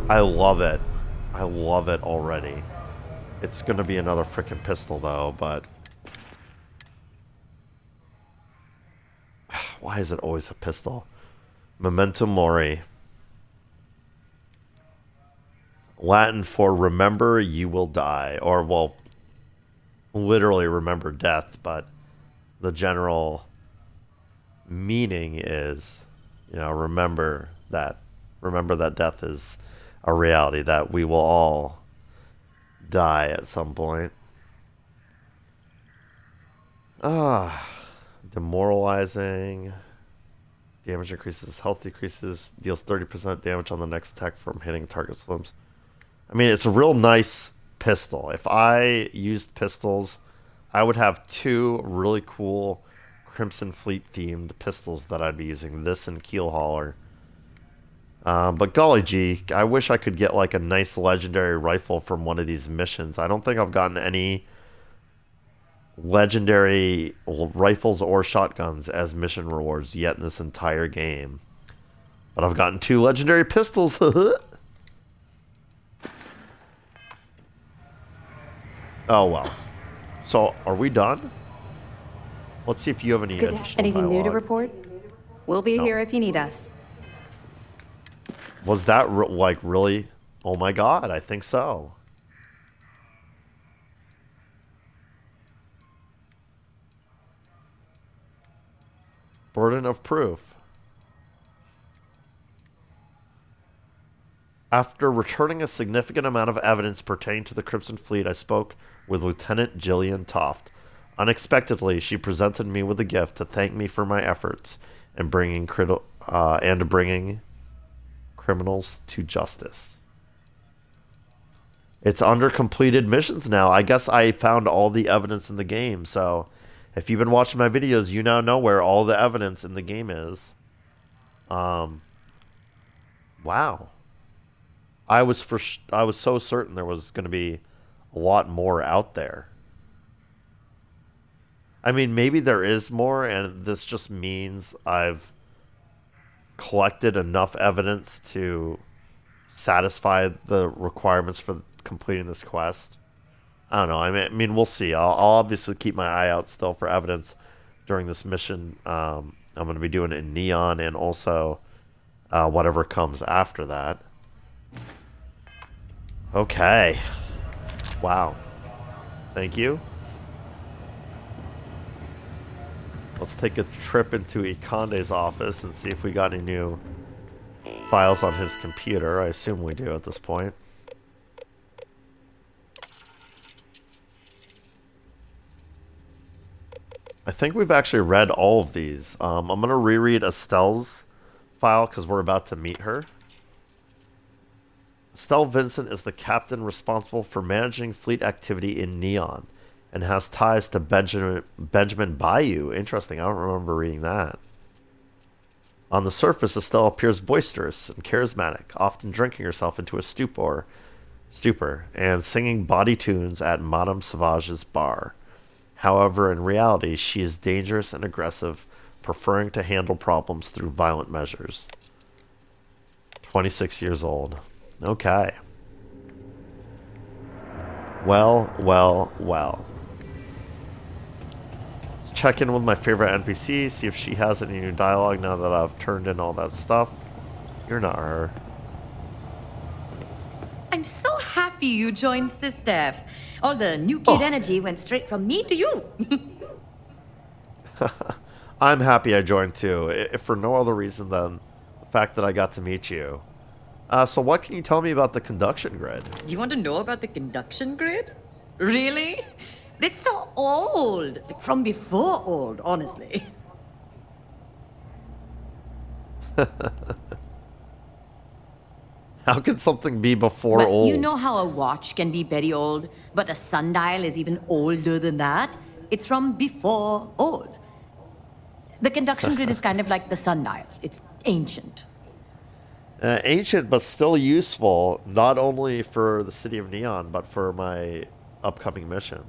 I love it. I love it already. It's going to be another freaking pistol, though, but... Why is it always a pistol? Memento Mori. Latin for remember you will die. Or, well, literally remember death, but the general meaning is, you know, remember that death is a reality, that we will all die at some point. Demoralizing. Damage increases, health decreases, deals 30% damage on the next attack from hitting target slims. I mean, it's a real nice pistol. If I used pistols, I would have two really cool Crimson Fleet themed pistols that I'd be using. This and Keel Hauler. But golly gee, I wish I could get like a nice legendary rifle from one of these missions. I don't think I've gotten any legendary rifles or shotguns as mission rewards yet in this entire game. But I've gotten two legendary pistols. Oh well. So are we done? Let's see if you have any additional Anything new to dialogue. report? We'll be No. here if you need us. Was that like really? Oh my god, I think so. Burden of proof. After returning a significant amount of evidence pertaining to the Crimson Fleet, I spoke with Lieutenant Jillian Toft. Unexpectedly, she presented me with a gift to thank me for my efforts in bringing criminals to justice. It's under completed missions now. I guess I found all the evidence in the game, so if you've been watching my videos, you now know where all the evidence in the game is. Wow. I was so certain there was going to be a lot more out there. I mean, maybe there is more, and this just means I've collected enough evidence to satisfy the requirements for completing this quest. I don't know. I mean, we'll see. I'll obviously keep my eye out still for evidence during this mission. I'm going to be doing it in Neon and also whatever comes after that. Okay. Wow. Thank you. Let's take a trip into Ikande's office and see if we got any new files on his computer. I assume we do at this point. I think we've actually read all of these. I'm going to reread Estelle's file because we're about to meet her. Estelle Vincent is the captain responsible for managing fleet activity in Neon and has ties to Benjamin Bayou. Interesting, I don't remember reading that. On the surface, Estelle appears boisterous and charismatic, often drinking herself into a stupor and singing bawdy tunes at Madame Sauvage's bar. However, in reality, she is dangerous and aggressive, preferring to handle problems through violent measures. 26 years old. Okay. Well. Let's check in with my favorite NPC, see if she has any new dialogue now that I've turned in all that stuff. You're not her. I'm so happy you joined SysDev. All the new kid energy went straight from me to you. I'm happy I joined too, if for no other reason than the fact that I got to meet you. So what can you tell me about the conduction grid? Do you want to know about the conduction grid? Really? It's so old. Like from before old, honestly. How can something be before Well, old? you know how a watch can be very old, but a sundial is even older than that? It's from before old. The conduction grid is kind of like the sundial. It's ancient. Ancient, but still useful, not only for the city of Neon, but for my upcoming mission.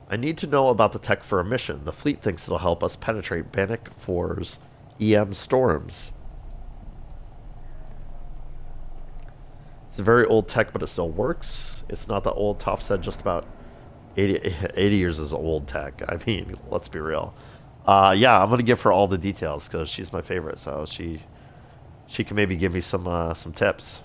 I need to know about the tech for a mission. The fleet thinks it'll help us penetrate Bannock 4's EM storms. It's a very old tech, but it still works. It's not that old. Toph said just about 80 years is old tech. I mean, let's be real. Yeah, I'm going to give her all the details because she's my favorite, so she can maybe give me some tips.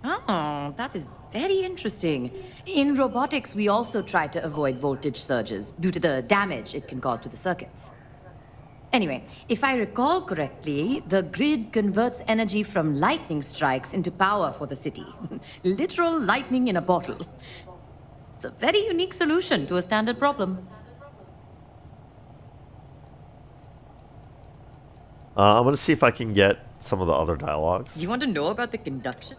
Oh, that is very interesting. In robotics, we also try to avoid voltage surges due to the damage it can cause to the circuits. Anyway, if I recall correctly, the grid converts energy from lightning strikes into power for the city. Literal lightning in a bottle. It's a very unique solution to a standard problem. I'm going to see if I can get some of the other dialogues. Do you want to know about the conduction?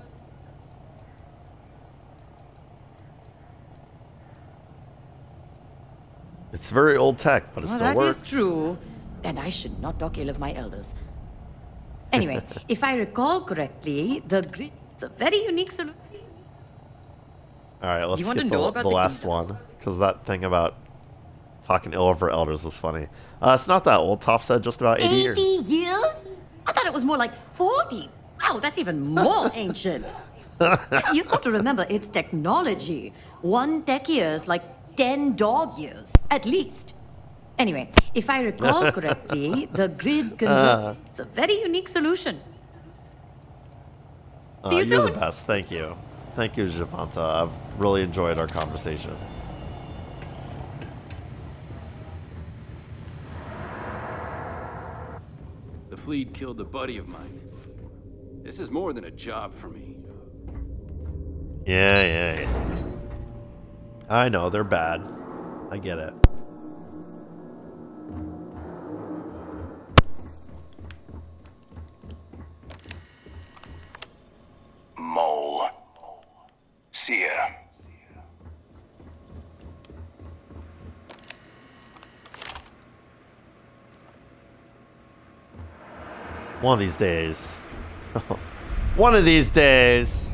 It's very old tech, but it still That works. is true. And I should not talk ill of my elders. Anyway, if I recall correctly, the grid is a very unique solution. All right, let's you want skip to know the about the last one, because that thing about talking ill of our elders was funny. It's not that old. Toph said just about 80 years. 80 years? I thought it was more like 40. Wow, that's even more ancient. You've got to remember, it's technology. 1 tech year is like 10 dog years, at least. Anyway, if I recall correctly, the grid converts. It's a very unique solution. See you You're soon. the best. Thank you. Thank you, Javanta. I've really enjoyed our conversation. The fleet killed a buddy of mine. This is more than a job for me. Yeah. I know, they're bad. I get it. Mole. See ya. One of these days. One of these days.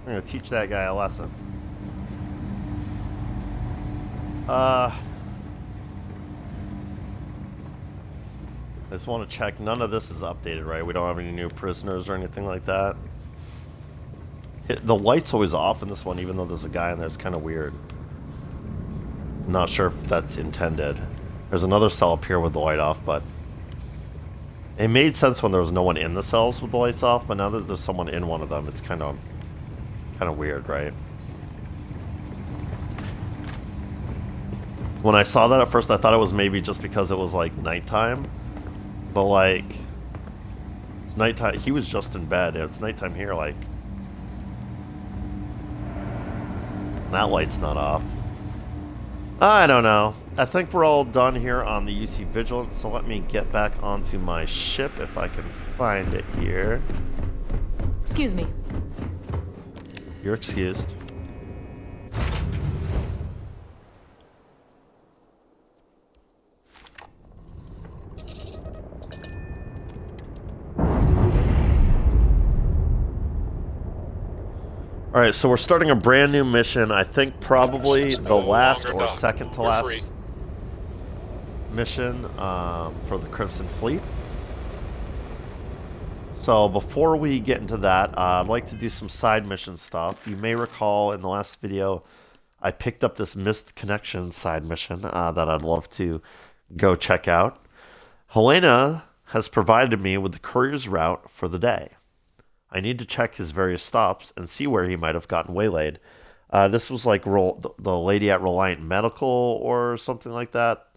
I'm gonna teach that guy a lesson. I just want to check. None of this is updated, right? We don't have any new prisoners or anything like that. The light's always off in this one, even though there's a guy in there. It's kind of weird. I'm not sure if that's intended. There's another cell up here with the light off, but it made sense when there was no one in the cells with the lights off, but now that there's someone in one of them, it's kind of weird, right? When I saw that at first, I thought it was maybe just because it was like nighttime, but like it's nighttime. He was just in bed. It's nighttime here. Like that light's not off. I don't know. I think we're all done here on the UC Vigilance, so let me get back onto my ship if I can find it here. Excuse me. You're excused. Alright, so we're starting a brand new mission. I think probably the last or second to last mission for the Crimson Fleet. So before we get into that, I'd like to do some side mission stuff. You may recall in the last video, I picked up this Missed Connection side mission that I'd love to go check out. Helena has provided me with the courier's route for the day. I need to check his various stops and see where he might have gotten waylaid. This was like the lady at Reliant Medical or something like that.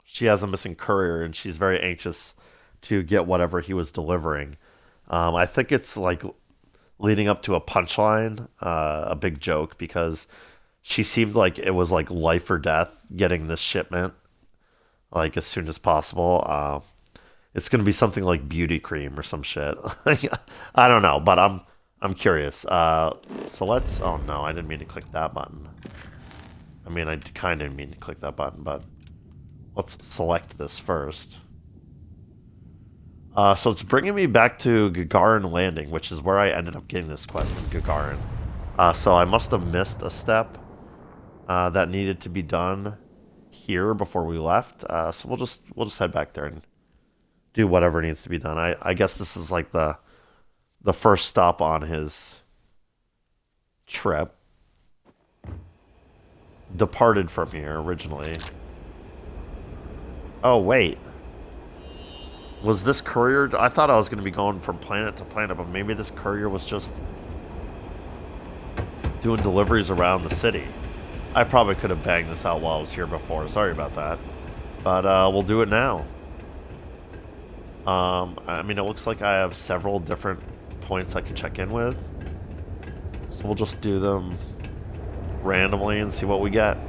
She has a missing courier and she's very anxious to get whatever he was delivering. I think it's like leading up to a punchline, a big joke, because she seemed like it was like life or death getting this shipment like as soon as possible. It's going to be something like beauty cream or some shit. I don't know, but I'm curious. So let's... Oh, no, I didn't mean to click that button. I mean, I kind of mean to click that button, but let's select this first. So it's bringing me back to Gagarin Landing, which is where I ended up getting this quest in Gagarin. So I must have missed a step that needed to be done here before we left. So we'll just head back there and do whatever needs to be done. I guess this is like the first stop on his trip. Departed from here originally. Oh, wait. Was this courier... I thought I was going to be going from planet to planet, but maybe this courier was just doing deliveries around the city. I probably could have banged this out while I was here before. Sorry about that. But we'll do it now. I mean, it looks like I have several different points I can check in with. So we'll just do them randomly and see what we get.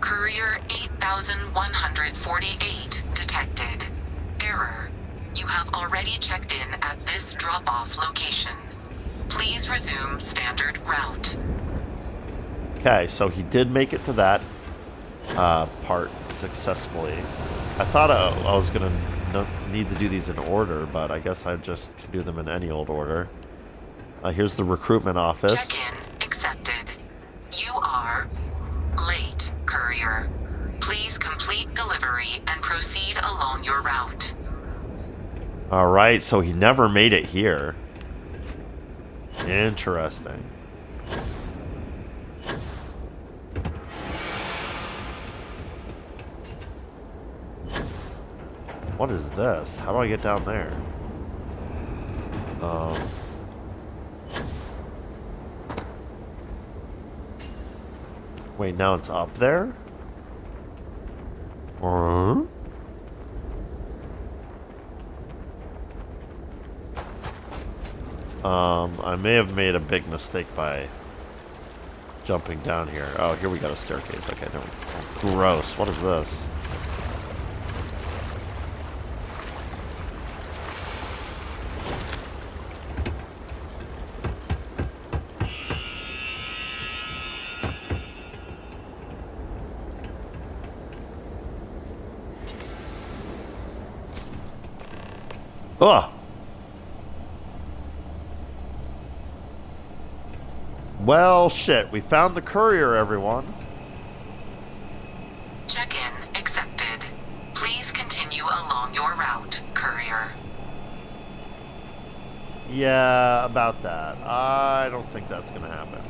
Courier 8148 detected. Error. You have already checked in at this drop-off location. Please resume standard route. Okay, so he did make it to that part successfully. I thought I was going to need to do these in order, but I guess I just do them in any old order. Here's the recruitment office. Check-in accepted. You are late, courier. Please complete delivery and proceed along your route. Alright, so he never made it here. Interesting. What is this? How do I get down there? Wait, now it's up there? I may have made a big mistake by jumping down here. Oh, here we got a staircase. Okay, no. Oh, gross. What is this? Ugh! Well, shit. We found the courier, everyone. Check-in accepted. Please continue along your route, courier. Yeah, about that. I don't think that's gonna happen.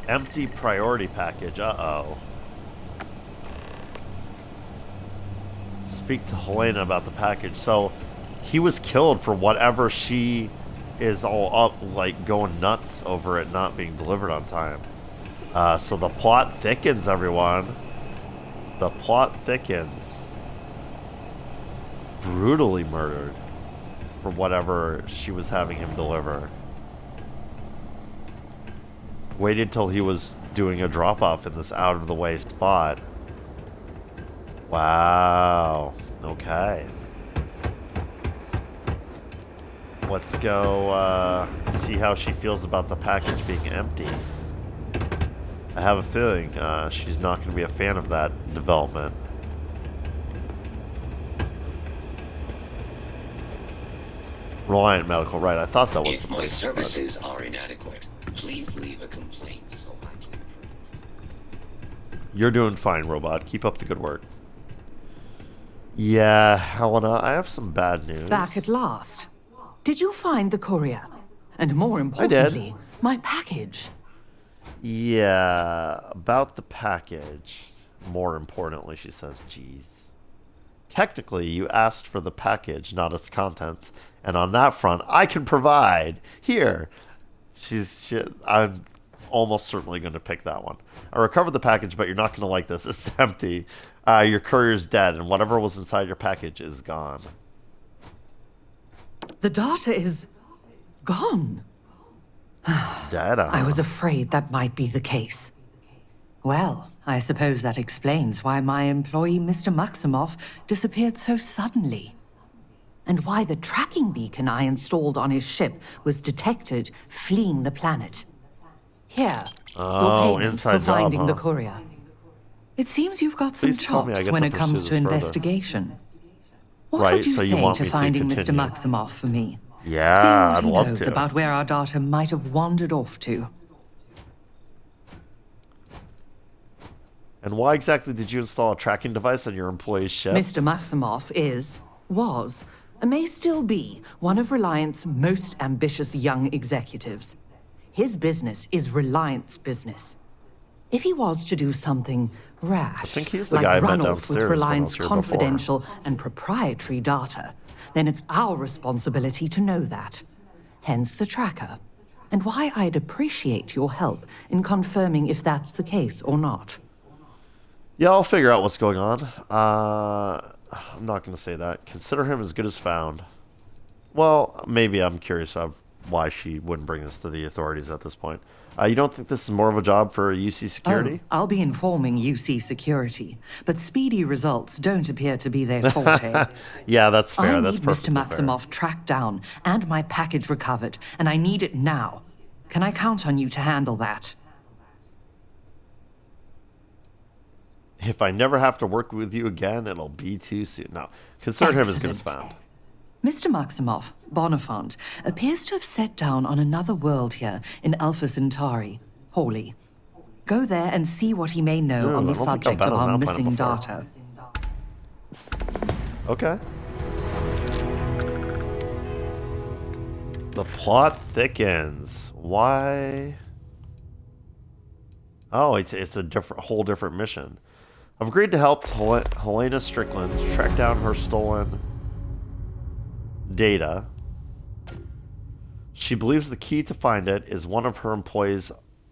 Empty priority package. Uh-oh. Speak to Helena about the package. So he was killed for whatever she is all up, like going nuts over it not being delivered on time. So the plot thickens, everyone. The plot thickens. Brutally murdered for whatever she was having him deliver. Waited till he was doing a drop-off in this out-of-the-way spot. Wow. Okay. Let's go see how she feels about the package being empty. I have a feeling she's not going to be a fan of that development. Reliant Medical, right. I thought that was if my services are inadequate, please leave a complaint so I can improve. You're doing fine, robot. Keep up the good work. Yeah, Helena, I have some bad news. Back at last. Did you find the courier? And more importantly, my package. Yeah, about the package. More importantly, she says, geez. Technically, you asked for the package, not its contents. And on that front, I can provide. Here. I'm almost certainly going to pick that one. I recovered the package, but you're not going to like this. It's empty. Your courier's dead, and whatever was inside your package is gone. The data is gone. Data. I was afraid that might be the case. Well, I suppose that explains why my employee, Mr. Maximoff, disappeared so suddenly. And why the tracking beacon I installed on his ship was detected fleeing the planet. Here, your payment for finding the courier. It seems you've got some chops when it comes to investigation. What would you say to finding Mr. Maximoff for me? Yeah, I'd love to. See what he knows about where our data might have wandered off to. And why exactly did you install a tracking device on your employee's ship? Mr. Maximoff was, and may still be, one of Reliant's most ambitious young executives. His business is Reliant's business. If he was to do something rash, like run off with Reliant's confidential and proprietary data, then it's our responsibility to know that. Hence the tracker. And why I'd appreciate your help in confirming if that's the case or not. Yeah, I'll figure out what's going on. I'm not going to say that. Consider him as good as found. Well, maybe I'm curious of why she wouldn't bring this to the authorities at this point. You don't think this is more of a job for UC Security? Oh, I'll be informing UC Security, but speedy results don't appear to be their forte. Yeah, that's fair. I That's need perfectly Mr. Maximoff tracked down and my package recovered, and I need it now. Can I count on you to handle that? If I never have to work with you again, it'll be too soon. No, consider him as good as found. Mr. Maximoff, Bonifant, appears to have set down on another world here in Alpha Centauri, Hawley. Go there and see what he may know on the subject of our missing data. Okay. The plot thickens. Why? Oh, it's a whole different mission. I've agreed to help Helena Strickland track down her stolen data. She believes the key to find it is one of her employees,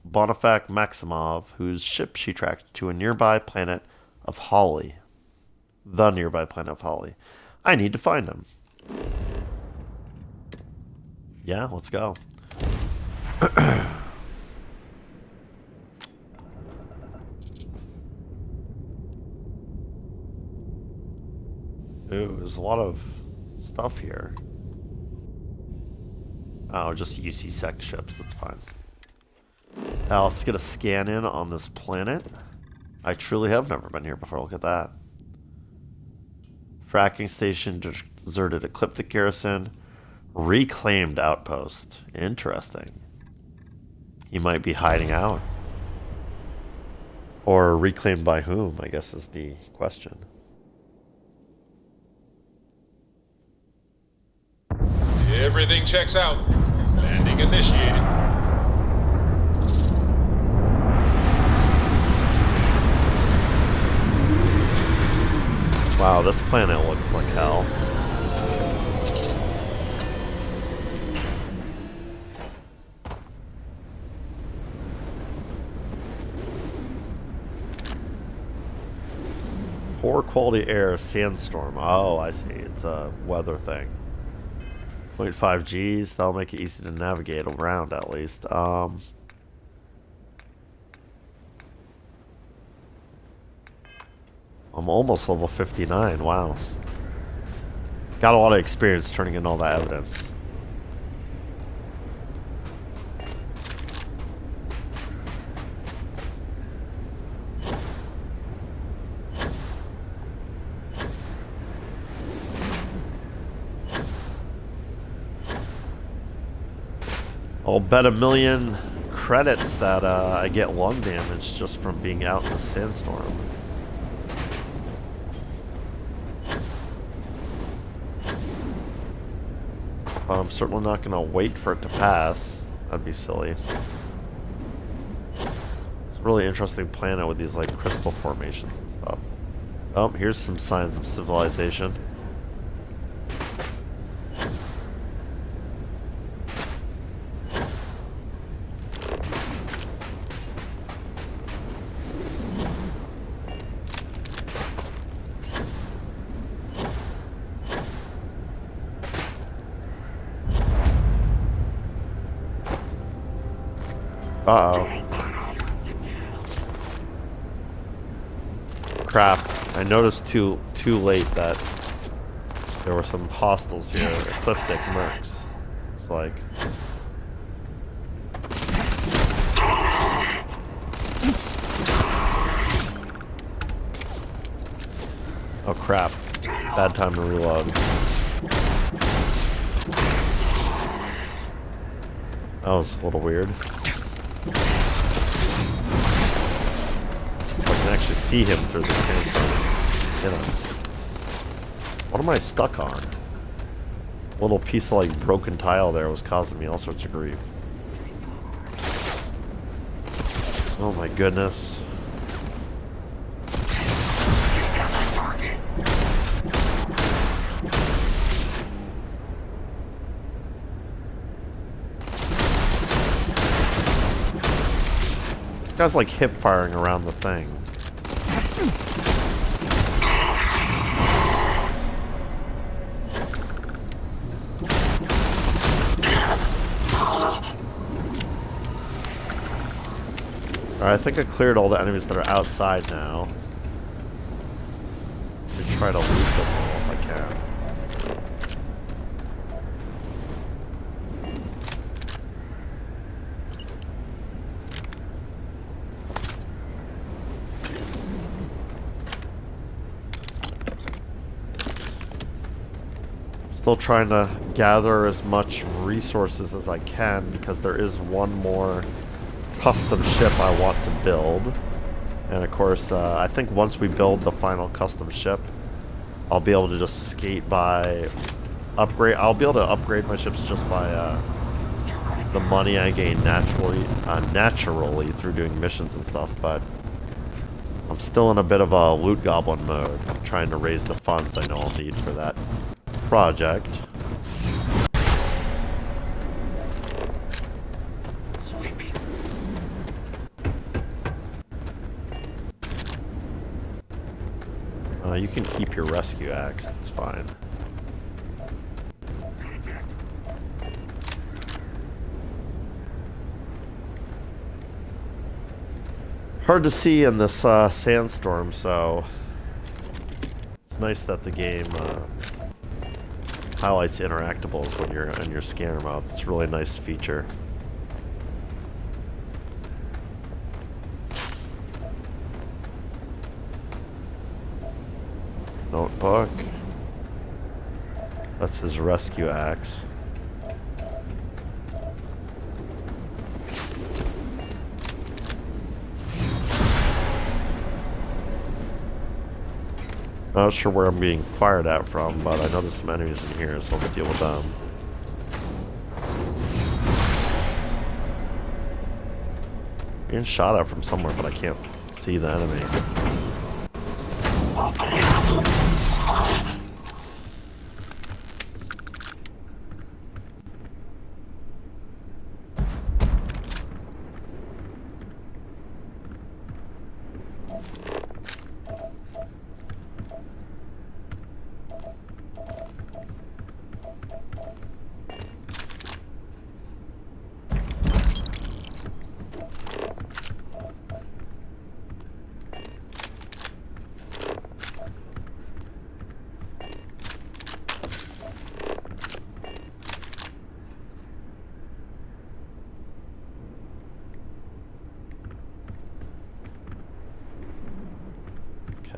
Bonifak Maximov, whose ship she tracked to a nearby planet of Hawley. The nearby planet of Hawley. I need to find him. Yeah, let's go. Ooh, there's a lot of stuff here. Oh, just UC Sec ships, that's fine. Now let's get a scan in on this planet. I truly have never been here before, look at that. Fracking station, deserted ecliptic garrison, reclaimed outpost. Interesting. He might be hiding out. Or reclaimed by whom, I guess is the question. Everything checks out. Landing initiated. Wow, this planet looks like hell. Poor quality air, sandstorm. Oh, I see. It's a weather thing. 0.5 Gs, that'll make it easy to navigate around at least. I'm almost level 59, wow. Got a lot of experience turning in all that evidence. I'll bet $1 million credits that I get lung damage just from being out in the sandstorm. But I'm certainly not going to wait for it to pass. That'd be silly. It's a really interesting planet with these like crystal formations and stuff. Oh, here's some signs of civilization. Uh-oh. Crap. I noticed too late that there were some hostiles here. Ecliptic mercs. It's like... Oh crap. Bad time to reload. That was a little weird. I can actually see him through the sandstorm. You know. What am I stuck on? A little piece of like broken tile there was causing me all sorts of grief. Oh my goodness. This guy's like hip firing around the thing. Alright, I think I cleared all the enemies that are outside now. Let me try to loot them all if I can. Still trying to gather as much resources as I can because there is one more custom ship I want to build. And of course, I think once we build the final custom ship, I'll be able to just skate by I'll be able to upgrade my ships just by the money I gain naturally through doing missions and stuff, but I'm still in a bit of a loot goblin mode, trying to raise the funds I know I'll need for that project. You can keep your rescue axe, that's fine. Hard to see in this sandstorm, so it's nice that the game highlights interactables when you're in your scanner mode. It's a really nice feature. Notebook. That's his rescue axe. Not sure where I'm being fired at from, but I know there's some enemies in here, so let's deal with them. Being shot at from somewhere, but I can't see the enemy.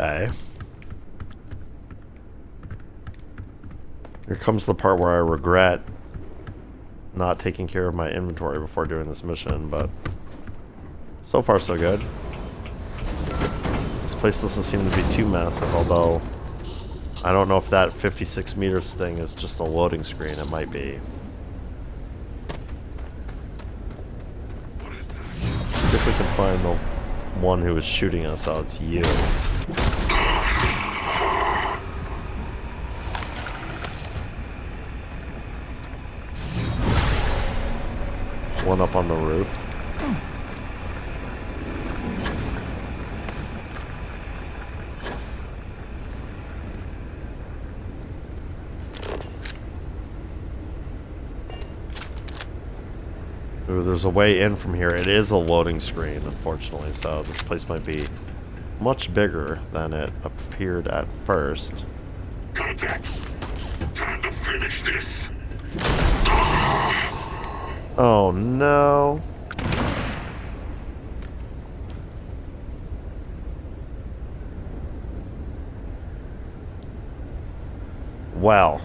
Okay. Here comes the part where I regret not taking care of my inventory before doing this mission, but so far so good. This place doesn't seem to be too massive, although I don't know if that 56 meters thing is just a loading screen. It might be. See if we can find the one who was shooting us. Oh, it's you. One up on the roof. Ooh, there's a way in from here. It is a loading screen, unfortunately, so this place might be much bigger than it appeared at first. Contact. Time to finish this. Oh no. Well.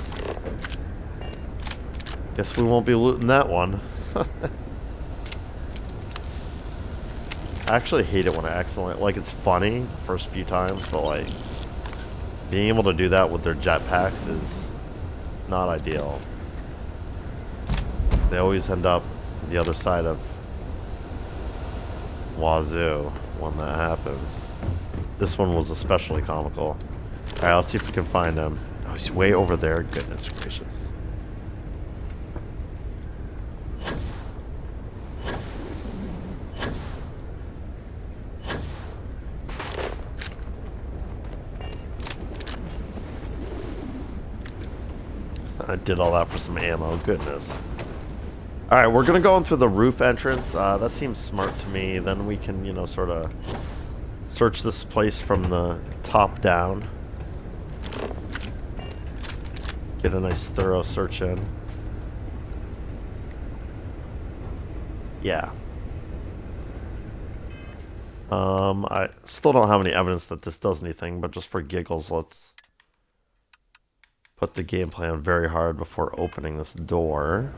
Guess we won't be looting that one. I actually hate it when I accidentally, like, it's funny the first few times, but like being able to do that with their jetpacks is not ideal. They always end up the other side of Wazoo when that happens. This one was especially comical. Alright, let's see if we can find him. Oh, he's way over there. Goodness gracious. I did all that for some ammo. Goodness. Alright, we're going to go in through the roof entrance. That seems smart to me. Then we can, you know, sort of search this place from the top down. Get a nice thorough search in. Yeah. I still don't have any evidence that this does anything, but just for giggles, let's put the game plan very hard before opening this door.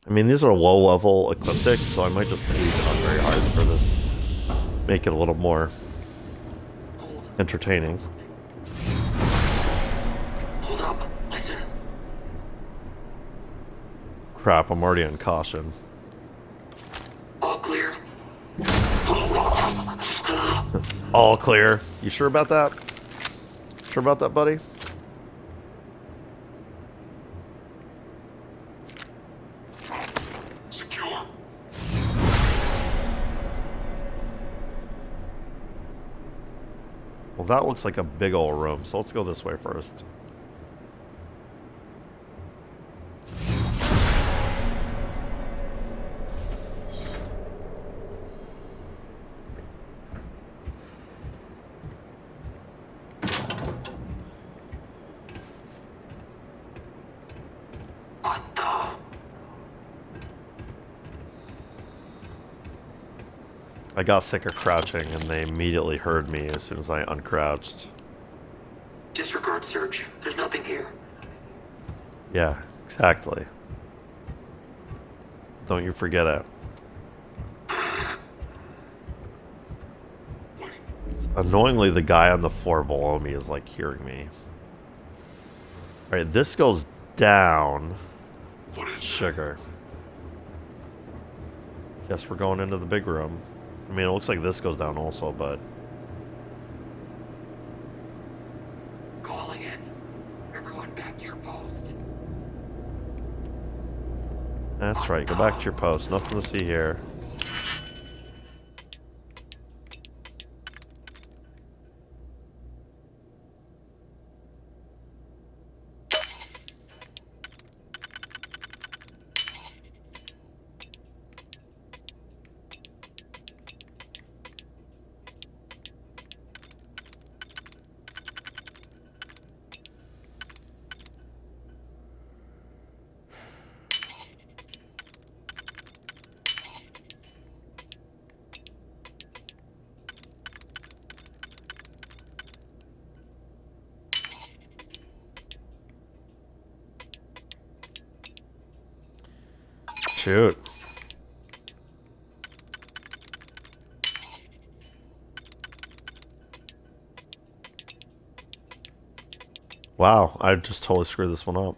I mean, these are low-level ecliptics, so I might just squeeze it on very hard for this. Make it a little more entertaining. Hold up. Listen. Crap, I'm already on caution. All clear. All clear. You sure about that? Sure about that, buddy? Secure. Well, that looks like a big old room, so let's go this way first. What the? I got sick of crouching, and they immediately heard me as soon as I uncrouched. Disregard search. There's nothing here. Yeah, exactly. Don't you forget it. Annoyingly, the guy on the floor below me is like hearing me. Alright, this goes down. What is Sugar. Guess we're going into the big room. I mean, it looks like this goes down also, but... Calling it. Everyone back to your post. That's right, go back to your post. Nothing to see here. shoot. Wow, I just totally screwed this one up.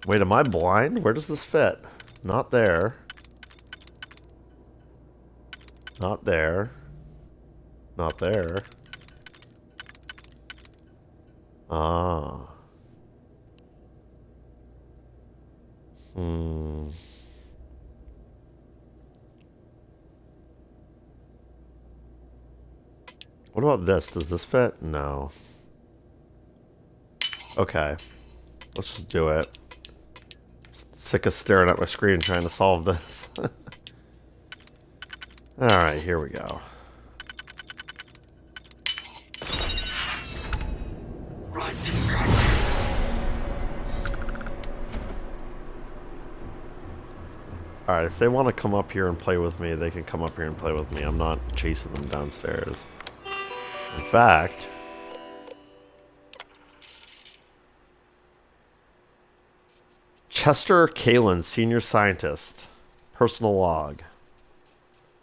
Wait, am I blind? Where does this fit? Not there. Not there. Not there. Ah. Hmm. What about this? Does this fit? No. Okay. Let's just do it. Sick of staring at my screen trying to solve this. Alright, here we go. Run, distract. Alright, if they want to come up here and play with me, they can come up here and play with me. I'm not chasing them downstairs. In fact... Chester Kalin, senior scientist. Personal log.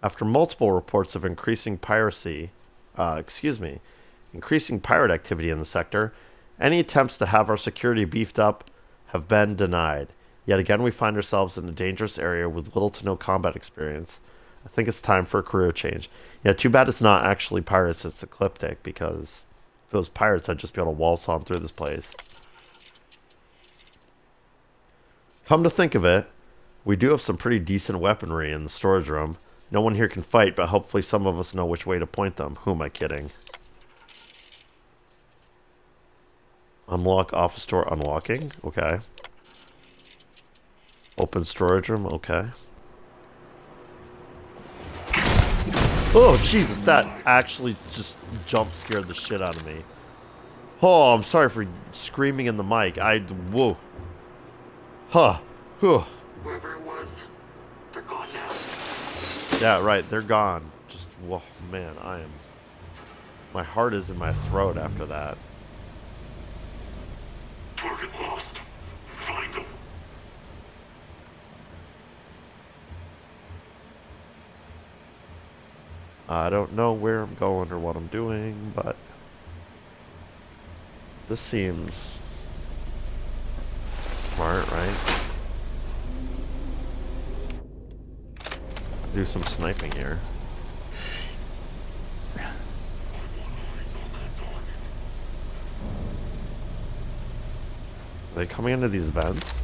After multiple reports of increasing pirate activity in the sector, any attempts to have our security beefed up have been denied. Yet again, we find ourselves in a dangerous area with little to no combat experience. I think it's time for a career change. Yeah, too bad it's not actually pirates, it's ecliptic, because if it was pirates, I'd just be able to waltz on through this place. Come to think of it, we do have some pretty decent weaponry in the storage room. No one here can fight, but hopefully some of us know which way to point them. Who am I kidding? Unlock office door unlocking. Okay. Open storage room. Okay. Oh, Jesus, that actually just jump scared the shit out of me. Oh, I'm sorry for screaming in the mic. Whoa. Huh. Whew. Whoever it was, they're gone now. Yeah, right. They're gone. Just, whoa, man, my heart is in my throat after that. Target lost. Find them. I don't know where I'm going or what I'm doing, but this seems smart, right? Do some sniping here. Are they coming into these vents?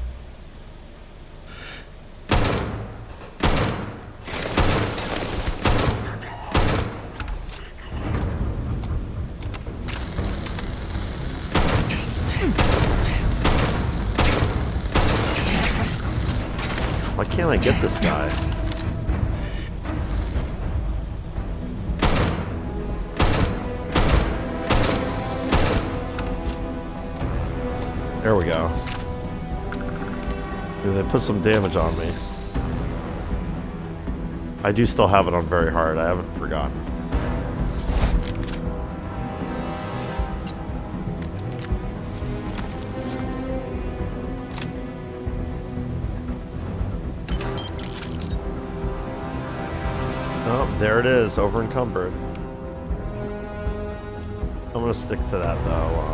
Why can't I get this guy? There we go. They put some damage on me. I do still have it on very hard. I haven't forgotten. Oh, there it is, over encumbered. I'm gonna stick to that though.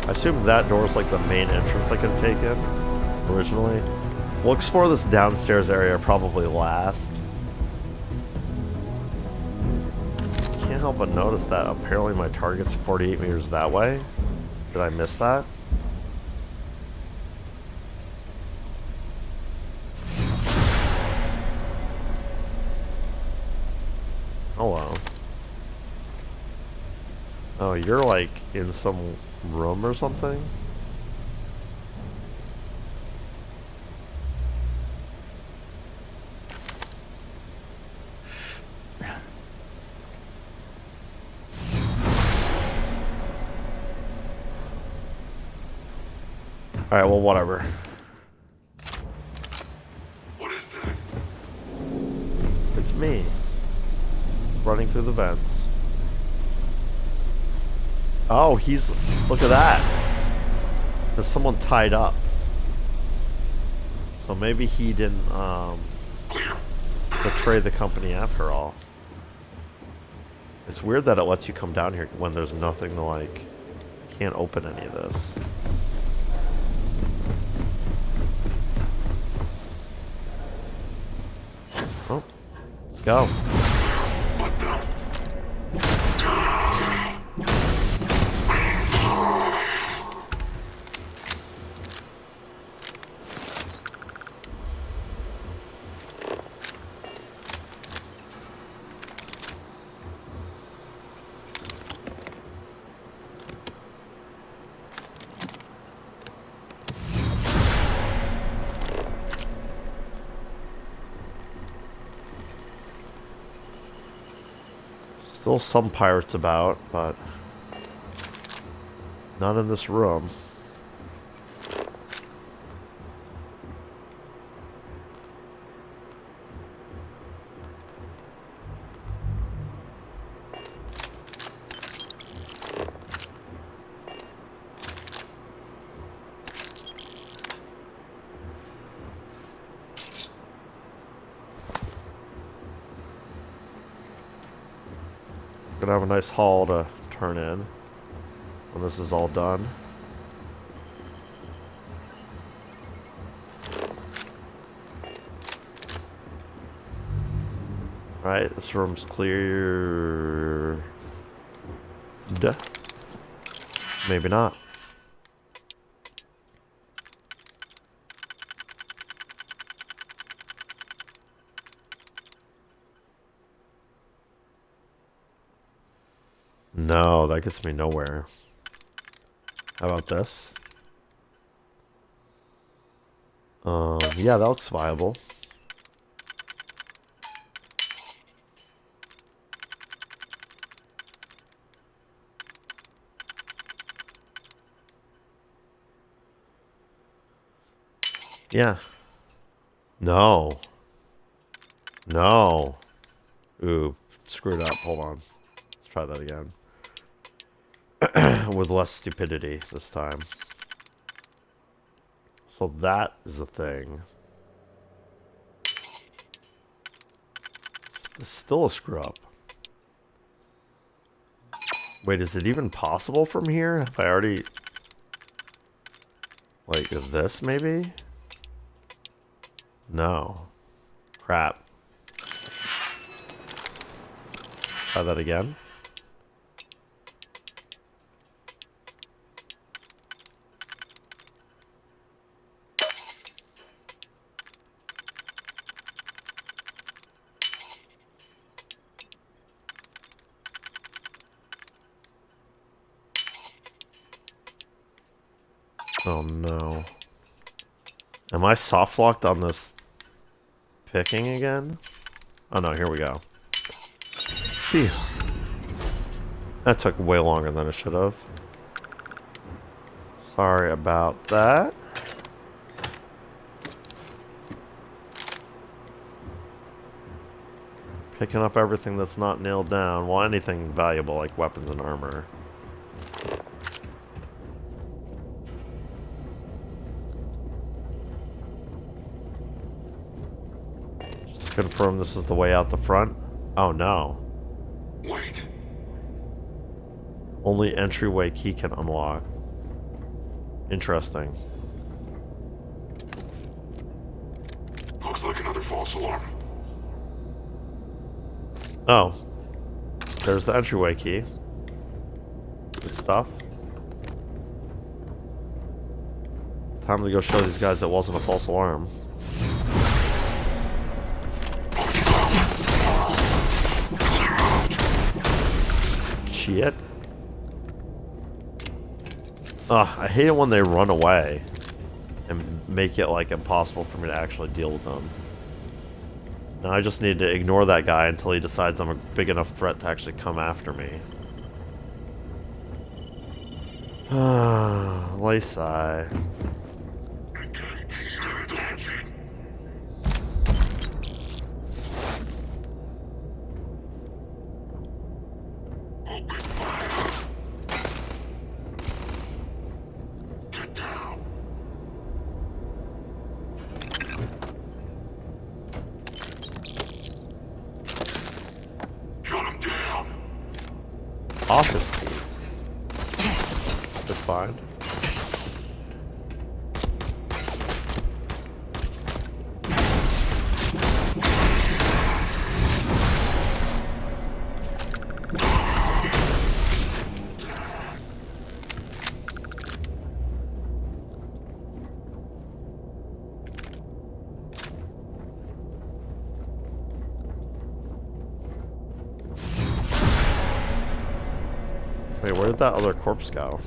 I assume that door is like the main entrance I could have taken originally. We'll explore this downstairs area probably last. Can't help but notice that apparently my target's 48 meters that way. Did I miss that? you're like in some room or something? Alright, well, whatever. What is that? It's me. Running through the vents. Oh, he's... Look at that. There's someone tied up. So maybe he didn't, betray the company after all. It's weird that it lets you come down here when there's nothing to, like... Can't open any of this. Oh, let's go. What the? Still some pirates about, but not in this room. Gonna have a nice haul to turn in when this is all done. Right, this room's clear. Duh. Maybe not. No, that gets me nowhere. How about this? Yeah, that looks viable. Yeah. No. No. Ooh, screwed up. Hold on. Let's try that again. With less stupidity this time. So that is the thing. It's still a screw up. Wait, is it even possible from here? Have I already... Like, this maybe? No. Crap. Try that again. Oh no. Am I soft locked on this picking again? Oh no, here we go. Phew. That took way longer than it should have. Sorry about that. Picking up everything that's not nailed down. Well, anything valuable like weapons and armor. Just confirm this is the way out the front. Oh no. Wait. Only entryway key can unlock. Interesting. Looks like another false alarm. Oh. There's the entryway key. Good stuff. Time to go show these guys it wasn't a false alarm. Shit. I hate it when they run away and make it like impossible for me to actually deal with them. Now I just need to ignore that guy until he decides I'm a big enough threat to actually come after me. Lacey. Office key. Good find. Wait, where did that other corpse go?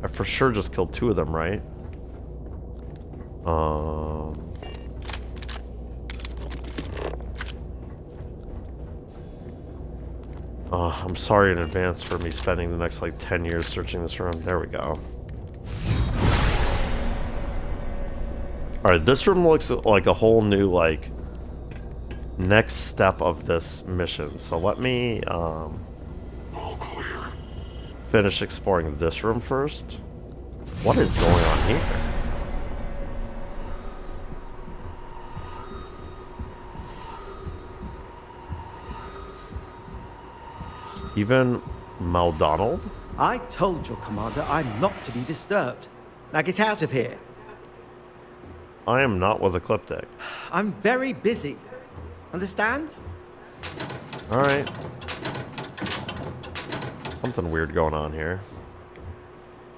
I for sure just killed 2 of them, right? I'm sorry in advance for me spending the next like 10 years searching this room. There we go. Alright, this room looks like a whole new like next step of this mission. So let me finish exploring this room first. What is going on here? Even Maldonald? I told your commander I'm not to be disturbed. Now get out of here. I am not with Ecliptic. I'm very busy. Understand? Alright. Something weird going on here.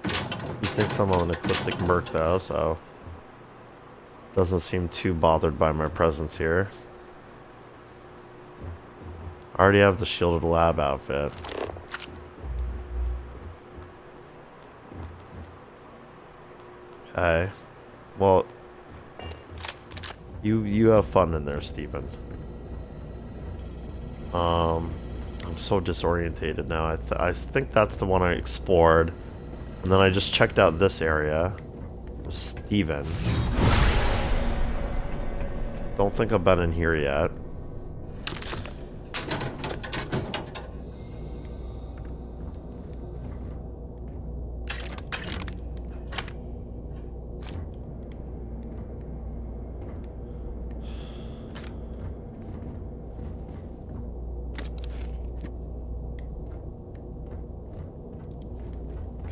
He thinks I'm an Ecliptic merc though, so doesn't seem too bothered by my presence here. I already have the shielded lab outfit. Okay. Well, you have fun in there, Stephen. I'm so disorientated now. I think that's the one I explored. And then I just checked out this area. Steven. Don't think I've been in here yet.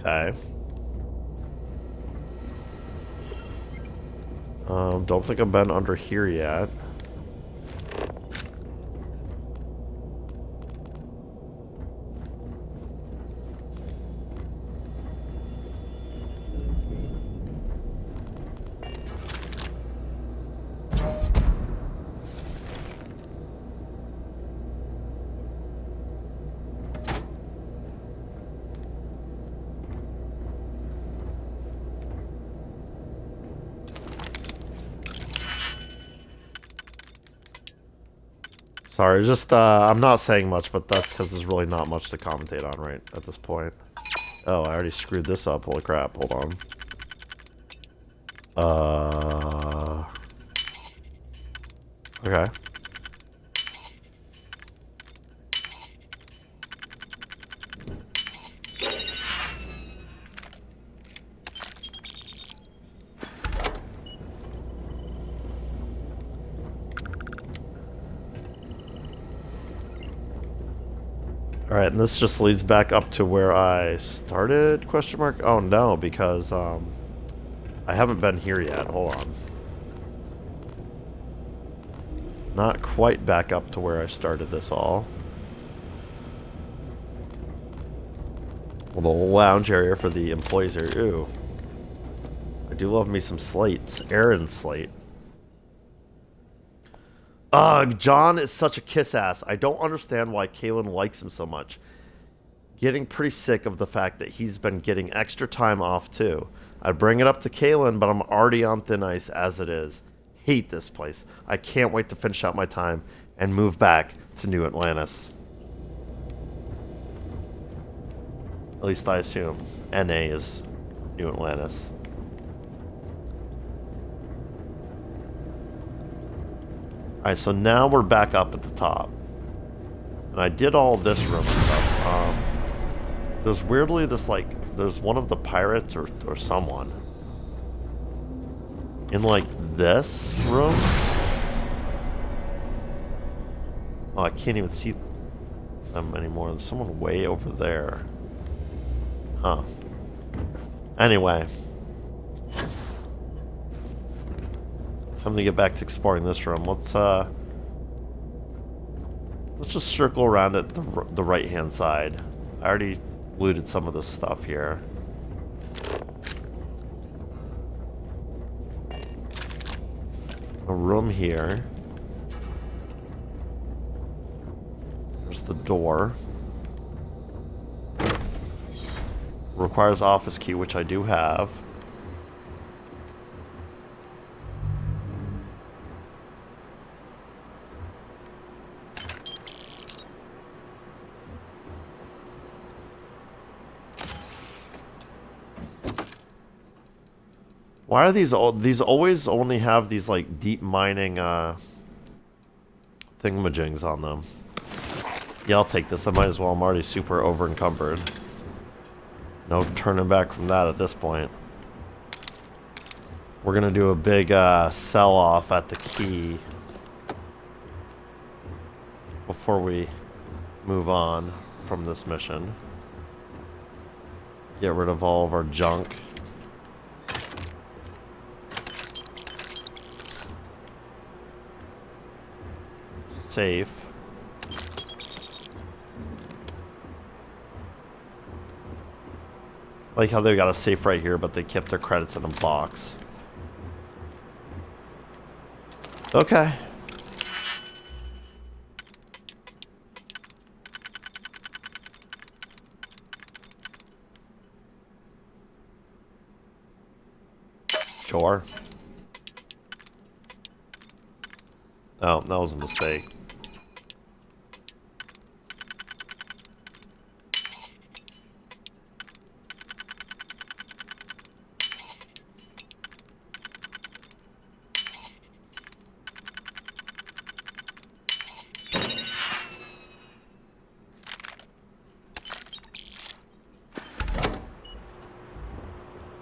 Okay. Don't think I've been under here yet. Sorry, just, I'm not saying much, but that's because there's really not much to commentate on right at this point. Oh, I already screwed this up. Holy crap, hold on. Okay. Alright, and this just leads back up to where I started, question mark? Oh no, because I haven't been here yet, hold on. Not quite back up to where I started this all. Well, the lounge area for the employees here, ooh. I do love me some slates, Aaron slate. Ugh, John is such a kiss ass. I don't understand why Kaylin likes him so much. getting pretty sick of the fact that he's been getting extra time off too. I'd bring it up to Kalen, but I'm already on thin ice as it is. Hate this place. I can't wait to finish out my time and move back to New Atlantis. At least I assume NA is New Atlantis. Alright, so now we're back up at the top. And I did all this room stuff. There's weirdly this, like, there's one of the pirates or someone in, like, this room. Oh, I can't even see them anymore. There's someone way over there. Huh. Anyway. Time to get back to exploring this room. Let's just circle around at the right-hand side. I already looted some of this stuff here. A room here. There's the door. Requires office key, which I do have. Why are these always only have these, like, deep mining thingamajigs on them? Yeah, I'll take this. I might as well. I'm already super over encumbered. No turning back from that at this point. We're gonna do a big sell off at the key before we move on from this mission. Get rid of all of our junk. Safe. Like how they got a safe right here, but they kept their credits in a box. Okay. Sure. Oh, that was a mistake.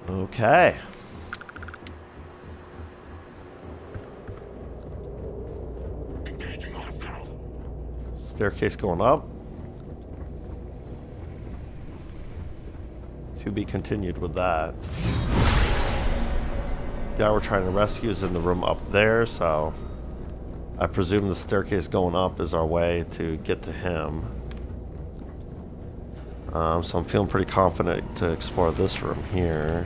Okay. Staircase going up. To be continued with that. The guy we're trying to rescue is in the room up there, so I presume the staircase going up is our way to get to him. So I'm feeling pretty confident to explore this room here.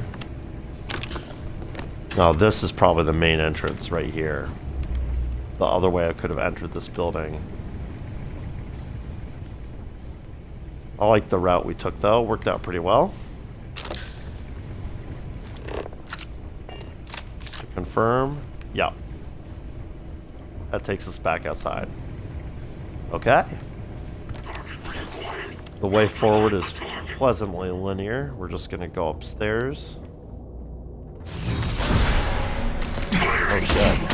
Now this is probably the main entrance right here. The other way I could have entered this building. I like the route we took though, worked out pretty well. Just to confirm, yep. That takes us back outside. Okay. The way forward is pleasantly linear. We're just gonna go upstairs. Oh shit.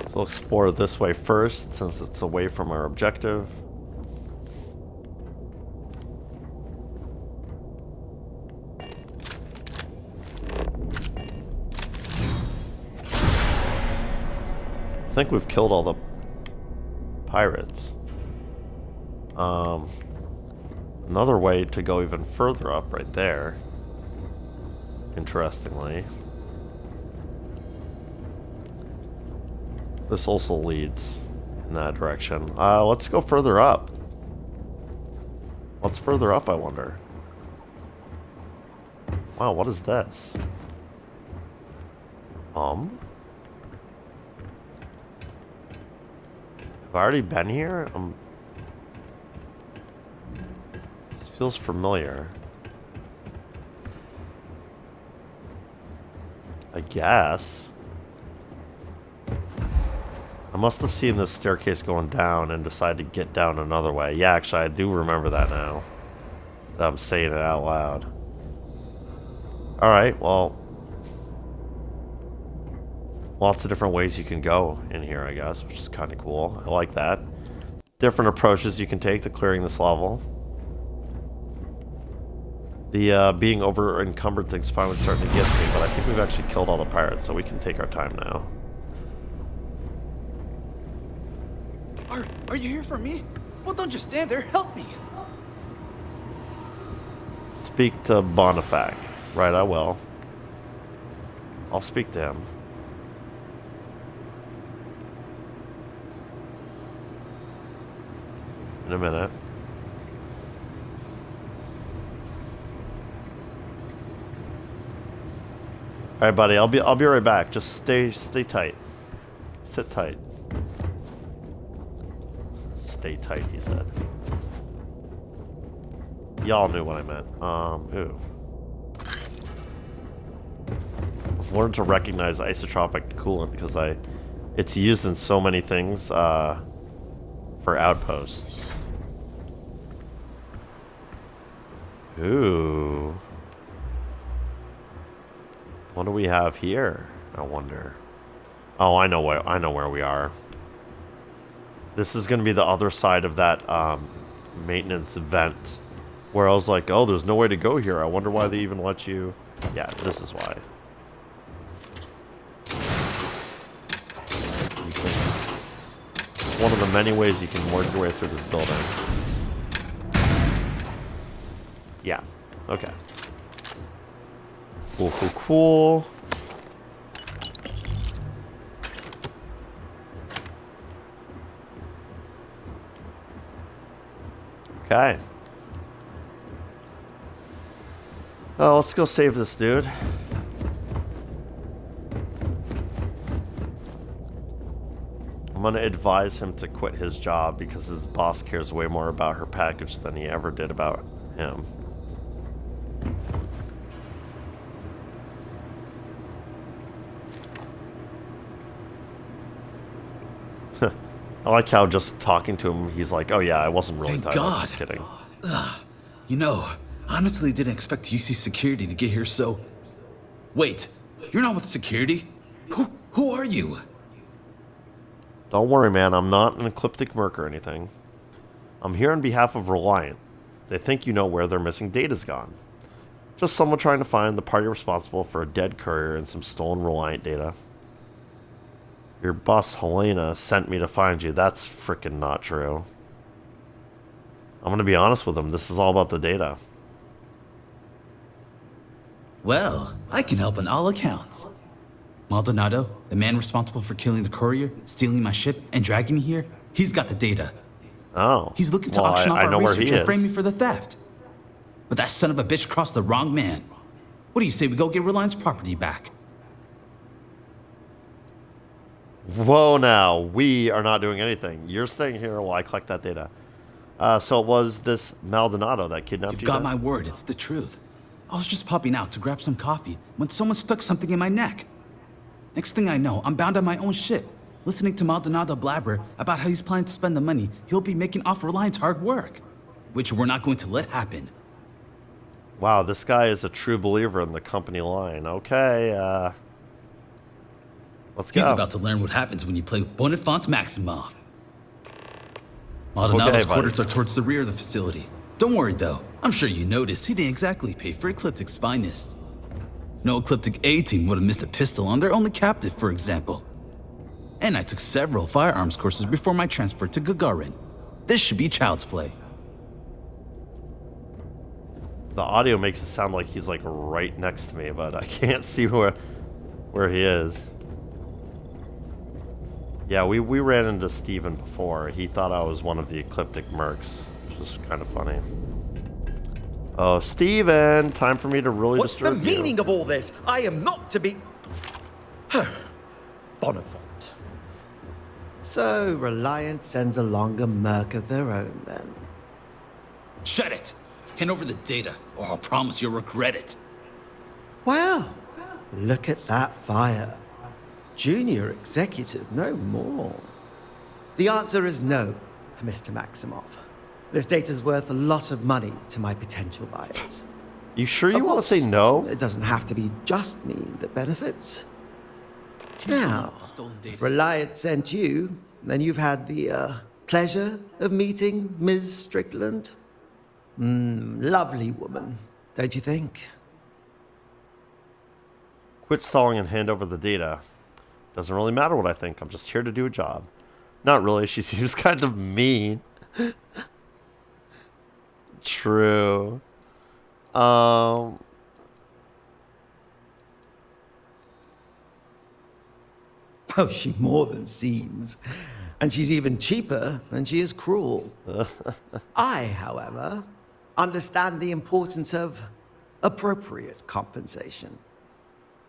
So we'll explore this way first, since it's away from our objective. I think we've killed all the pirates. Another way to go even further up right there, interestingly. This also leads in that direction. Let's go further up. What's further up, I wonder? Wow, what is this? Have I already been here? This feels familiar. I guess. I must have seen this staircase going down and decided to get down another way. Yeah, actually, I do remember that now. That I'm saying it out loud. Alright, well. Lots of different ways you can go in here, I guess, which is kind of cool. I like that. Different approaches you can take to clearing this level. The being over encumbered thing's finally starting to get to me, but I think we've actually killed all the pirates, so we can take our time now. Are you here for me? Well, don't just stand there. Help me. Speak to Bonifac. Right, I will. I'll speak to him. In a minute. All right, buddy. I'll be right back. Just stay tight. Sit tight. Stay tight, he said. Y'all knew what I meant. Ooh. I've learned to recognize isotropic coolant because it's used in so many things for outposts. Ooh. What do we have here? I wonder. Oh, I know where we are. This is going to be the other side of that maintenance vent, where I was like, oh, there's no way to go here. I wonder why they even let you. Yeah, this is why. One of the many ways you can work your way through this building. Yeah. Okay. Cool, cool, cool. Okay. Oh, let's go save this dude. I'm gonna advise him to quit his job because his boss cares way more about her package than he ever did about him. I like how just talking to him, he's like, oh yeah, I wasn't really Thank tired. God. I was just kidding. You know, honestly didn't expect UC security to get here, so... Wait, you're not with security? Who are you? Don't worry, man. I'm not an ecliptic merc or anything. I'm here on behalf of Reliant. They think you know where their missing data's gone. Just someone trying to find the party responsible for a dead courier and some stolen Reliant data. Your boss, Helena, sent me to find you. That's frickin' not true. I'm gonna be honest with him. This is all about the data. Well, I can help on all accounts. Maldonado, the man responsible for killing the courier, stealing my ship, and dragging me here, he's got the data. Oh. He's looking to auction off I our know where research he and is. frame me for the theft. But that son of a bitch crossed the wrong man. What do you say we go get Reliance property back? Whoa now, we are not doing anything. You're staying here while I collect that data. So it was this Maldonado that kidnapped you? You've got my word, it's the truth. I was just popping out to grab some coffee when someone stuck something in my neck. Next thing I know, I'm bound on my own ship, listening to Maldonado blabber about how he's planning to spend the money he'll be making off Reliance hard work, which we're not going to let happen. Wow, this guy is a true believer in the company line. Okay, let's go. He's about to learn what happens when you play with Bonifant Maximoff. Maldonado's quarters are towards the rear of the facility. Don't worry though, I'm sure you noticed he didn't exactly pay for Ecliptic's finest. No Ecliptic A-team would have missed a pistol on their only captive, for example. And I took several firearms courses before my transfer to Gagarin. This should be child's play. The audio makes it sound like he's like right next to me, but I can't see where he is. Yeah, we ran into Steven before. He thought I was one of the Ecliptic mercs, which was kind of funny. Oh, Steven, time for me to really What's the disturb you. meaning of all this? I am not to be... Bonifant. So, Reliant sends along a merc of their own, then. Shut it! Hand over the data, or I'll promise you'll regret it. Wow, look at that fire. Junior executive, no more. The answer is no, Mr. Maximov. This data's worth a lot of money to my potential buyers. You sure you want to say no? It doesn't have to be just me that benefits. Now, if Reliant sent you, then you've had the pleasure of meeting Ms. Strickland. Lovely woman, don't you think? Quit stalling and hand over the data. Doesn't really matter what I think. I'm just here to do a job. Not really. She seems kind of mean. True. Oh, she more than seems. And she's even cheaper than she is cruel. I, however, understand the importance of appropriate compensation.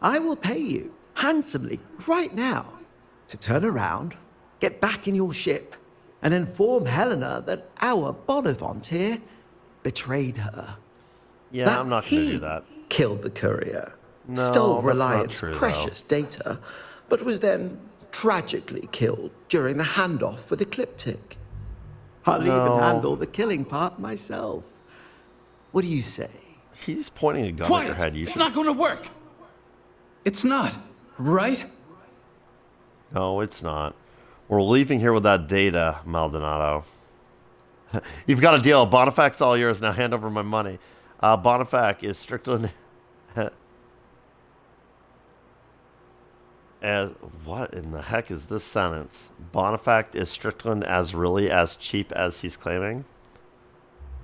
I will pay you handsomely right now to turn around, get back in your ship, and inform Helena that our Bonifant here betrayed her. Yeah, that I'm not going to do that. Killed the courier, No, stole that's not Reliant's true, precious data, but was then tragically killed during the handoff with Ecliptic. I'll even handle the killing part myself. What do you say? He's pointing a gun Quiet! at your head. You It's should... not going to work! It's not, right? No, it's not. We're leaving here with that data, Maldonado. You've got a deal. Bonifac's all yours. Now hand over my money. Bonifac is Strickland... As what in the heck is this sentence? Bonifac is Strickland as really as cheap as he's claiming?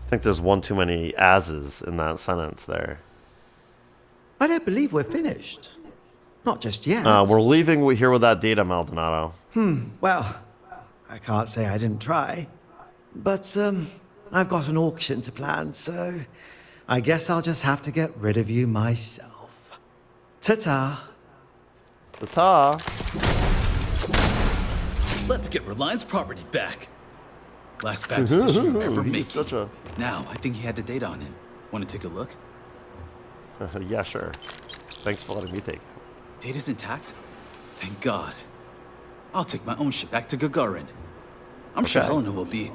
I think there's one too many as's in that sentence there. I don't believe we're finished. Not just yet. We're leaving here with that data, Maldonado. Well, I can't say I didn't try. But, I've got an auction to plan, so I guess I'll just have to get rid of you myself. Ta-ta. Ta-ta. Let's get Reliance property back. Last bad decision you're ever making. Such a... Now, I think he had the data on him. Want to take a look? Yeah, sure. Thanks for letting me take it. Data's intact? Thank God. I'll take my own ship back to Gagarin. I'm sure Helena will be...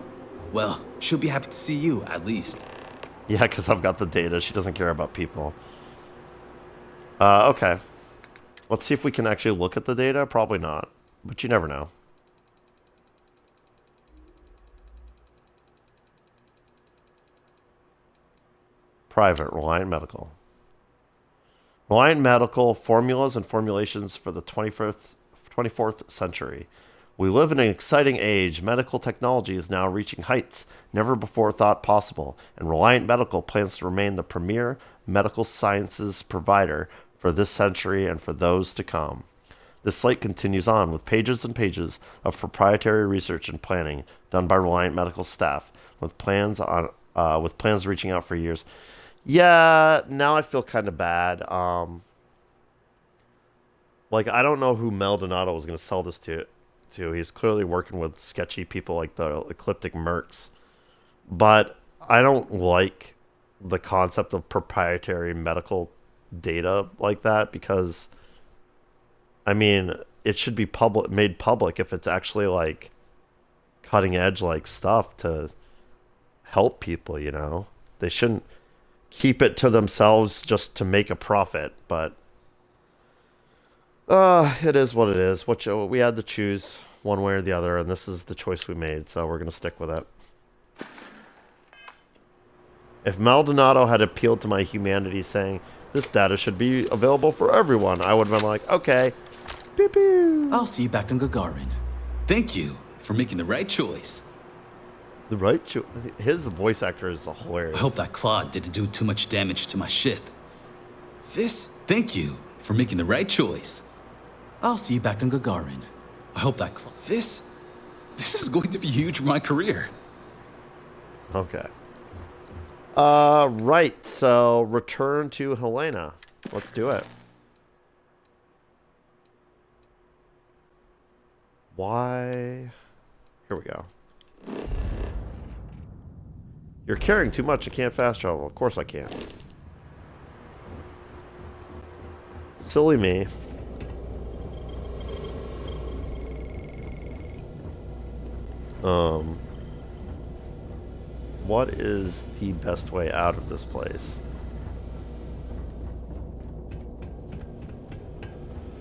Well, she'll be happy to see you, at least. Yeah, because I've got the data. She doesn't care about people. Okay. Let's see if we can actually look at the data. Probably not. But you never know. Private, Reliant Medical. Reliant Medical, formulas and formulations for the 24th century. We live in an exciting age. Medical technology is now reaching heights never before thought possible, and Reliant Medical plans to remain the premier medical sciences provider for this century and for those to come. This slate continues on with pages and pages of proprietary research and planning done by Reliant Medical staff, with plans reaching out for years. Yeah, now I feel kind of bad. Like, I don't know who Maldonado was going to sell this to. He's clearly working with sketchy people like the Ecliptic mercs. But I don't like the concept of proprietary medical data like that because, I mean, it should be made public if it's actually, like, cutting edge, like, stuff to help people, you know? They shouldn't keep it to themselves just to make a profit, but it is what it is. We had to choose one way or the other, and this is the choice we made, so we're going to stick with it. If Maldonado had appealed to my humanity saying, this data should be available for everyone, I would have been like, okay, pew pew. I'll see you back on Gagarin. Thank you for making the right choice. The right choice? His voice actor is hilarious. I hope that Claude didn't do too much damage to my ship. Thank you for making the right choice. I'll see you back on Gagarin. I hope that this is going to be huge for my career. Okay. Right. So return to Helena. Let's do it. Why? Here we go. You're carrying too much. I can't fast travel. Of course I can't. Silly me. What is the best way out of this place?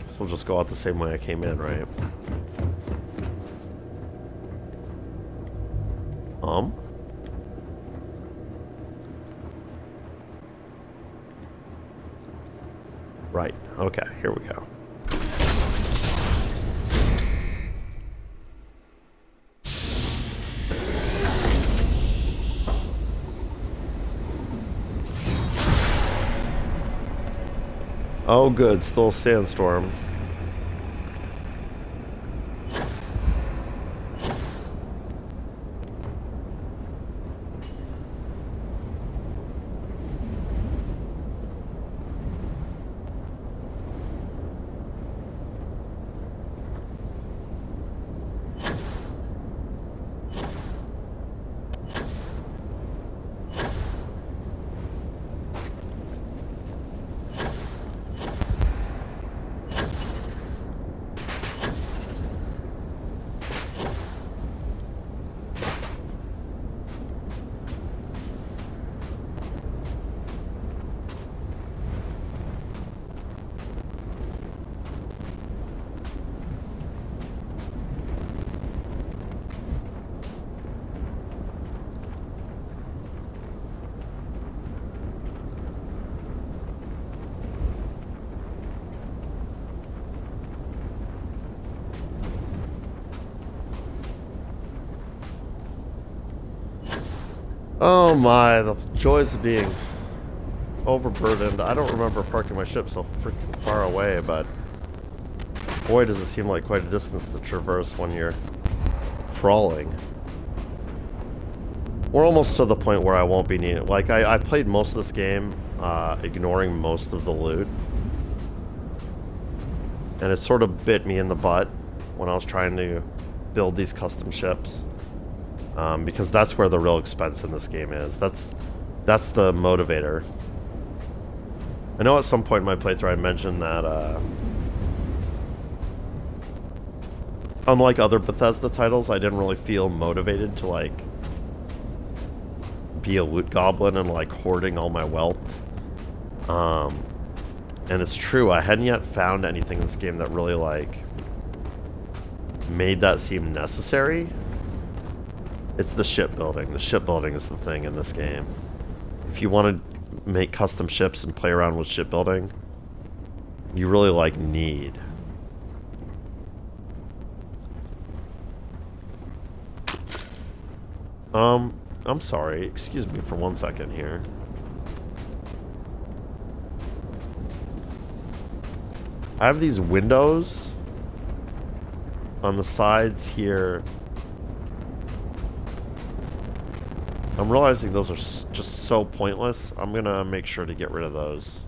So we'll just go out the same way I came in, right? Right. Okay, here we go. Oh good, still a sandstorm. Oh my, the joys of being overburdened. I don't remember parking my ship so freaking far away, but boy does it seem like quite a distance to traverse when you're crawling. We're almost to the point where I won't be needing... Like, I played most of this game ignoring most of the loot. And it sort of bit me in the butt when I was trying to build these custom ships. Because that's where the real expense in this game is. That's the motivator. I know at some point in my playthrough I mentioned that unlike other Bethesda titles, I didn't really feel motivated to like be a loot goblin and like hoarding all my wealth. And it's true, I hadn't yet found anything in this game that really like made that seem necessary. It's the shipbuilding. The shipbuilding is the thing in this game. If you want to make custom ships and play around with shipbuilding, you really like need. I'm sorry. Excuse me for 1 second here. I have these windows on the sides here. I'm realizing those are just so pointless. I'm gonna make sure to get rid of those.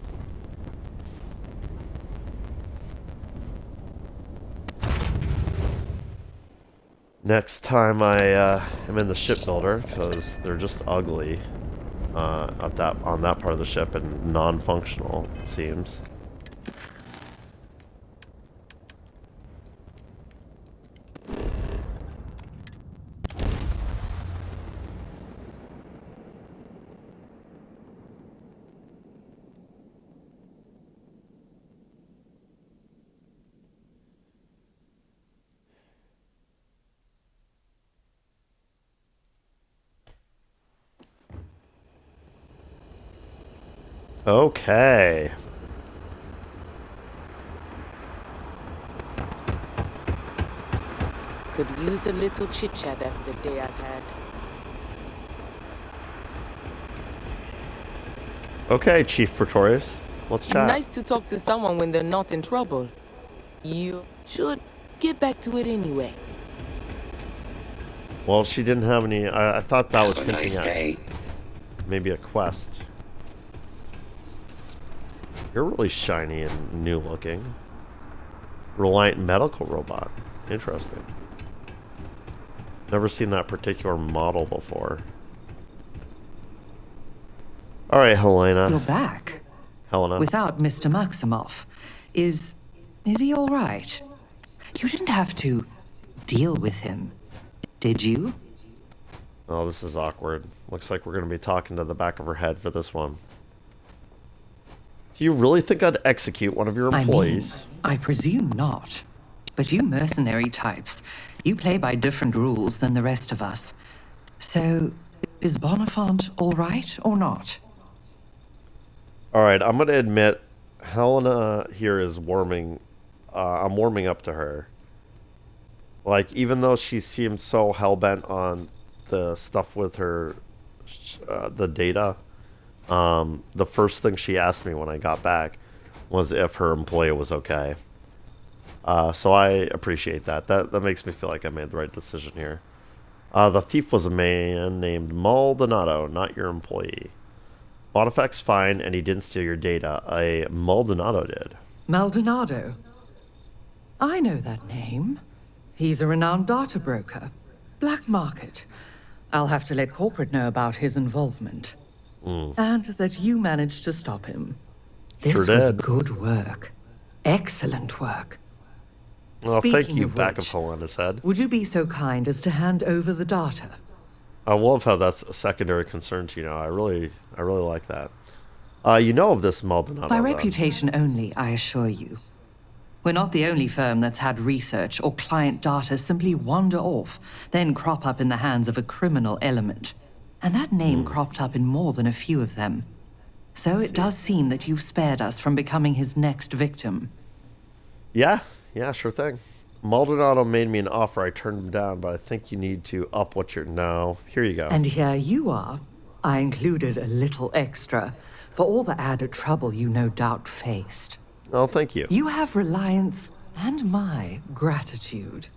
Next time I am in the shipbuilder, because they're just ugly on that part of the ship and non-functional, it seems. Okay. Could use a little chit-chat after the day I've had. Okay, Chief Pretorius. Let's chat. Nice to talk to someone when they're not in trouble. You should Get back to it anyway. Well, she didn't have any. I thought that was hinting nice at day. maybe a quest. You're really shiny and new looking. Reliant medical robot. Interesting. Never seen that particular model before. All right, Helena. You're back. Helena. Without Mr. Maximoff. Is he all right? You didn't have to deal with him, did you? Oh, this is awkward. Looks like we're going to be talking to the back of her head for this one. Do you really think I'd execute one of your employees? I presume not. But you mercenary types, you play by different rules than the rest of us. So, is Bonifant all right or not? All right, I'm going to admit Helena here is warming. I'm warming up to her. Like, even though she seemed so hell-bent on the stuff with her, the data, the first thing she asked me when I got back was if her employee was okay. So I appreciate that. That makes me feel like I made the right decision here. The thief was a man named Maldonado, not your employee. Bonifac's fine, and he didn't steal your data. A Maldonado did. Maldonado? I know that name. He's a renowned data broker. Black market. I'll have to let corporate know about his involvement. And that you managed to stop him. This Sure was did. good work. Excellent work. Well, thank Speaking you, of back which, of Helena's head. Would you be so kind as to hand over the data? I love how that's a secondary concern to you know. I really like that. You know of this Maldonado, By though. reputation only, I assure you. We're not the only firm that's had research or client data simply wander off, then crop up in the hands of a criminal element. And that name cropped up in more than a few of them. So it does seem that you've spared us from becoming his next victim. Yeah, sure thing. Maldonado made me an offer. I turned him down, but I think you need to up what you're... No, here you go. And here you are. I included a little extra for all the added trouble you no doubt faced. Oh, thank you. You have Reliance and my gratitude.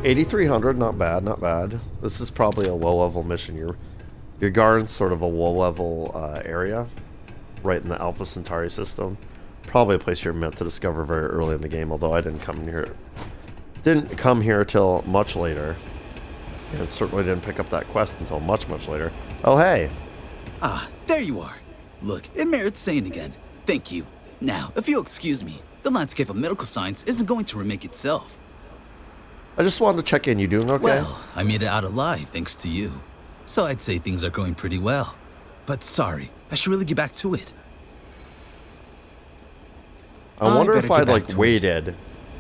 $8,300, not bad, not bad. This is probably a low-level mission. You're guarding sort of a low-level area, right in the Alpha Centauri system. Probably a place you're meant to discover very early in the game, although I didn't come here. Didn't come here till much later, and certainly didn't pick up that quest until much, much later. Oh, hey. Ah, there you are. Look, it merits saying again. Thank you. Now, if you'll excuse me, the landscape of medical science isn't going to remake itself. I just wanted to check in. You doing okay? Well, I made it out alive thanks to you. So I'd say things are going pretty well. But sorry, I should really get back to it. I wonder better if get I'd back like to it. waited,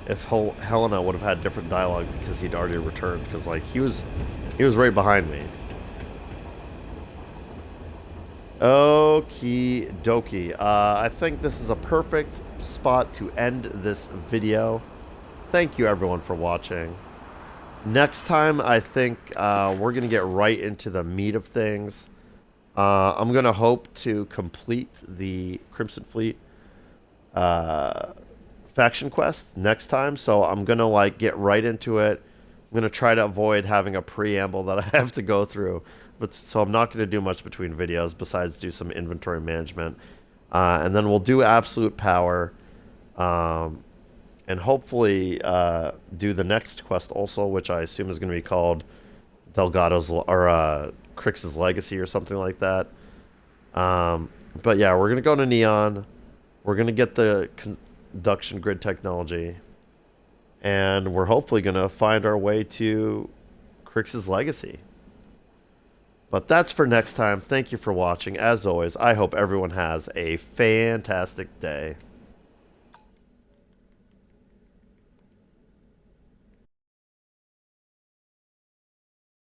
if Helena would have had different dialogue because he'd already returned. Because like he was right behind me. Okie dokie. I think this is a perfect spot to end this video. Thank you everyone for watching. Next time, I think we're going to get right into the meat of things. I'm going to hope to complete the Crimson Fleet faction quest next time. So I'm going to like get right into it. I'm going to try to avoid having a preamble that I have to go through. But so I'm not going to do much between videos besides do some inventory management. And then we'll do Absolute Power. And hopefully do the next quest also, which I assume is going to be called Delgado's or Crix's Legacy or something like that. But yeah, we're going to go to Neon. We're going to get the conduction grid technology. And we're hopefully going to find our way to Crix's Legacy. But that's for next time. Thank you for watching. As always, I hope everyone has a fantastic day.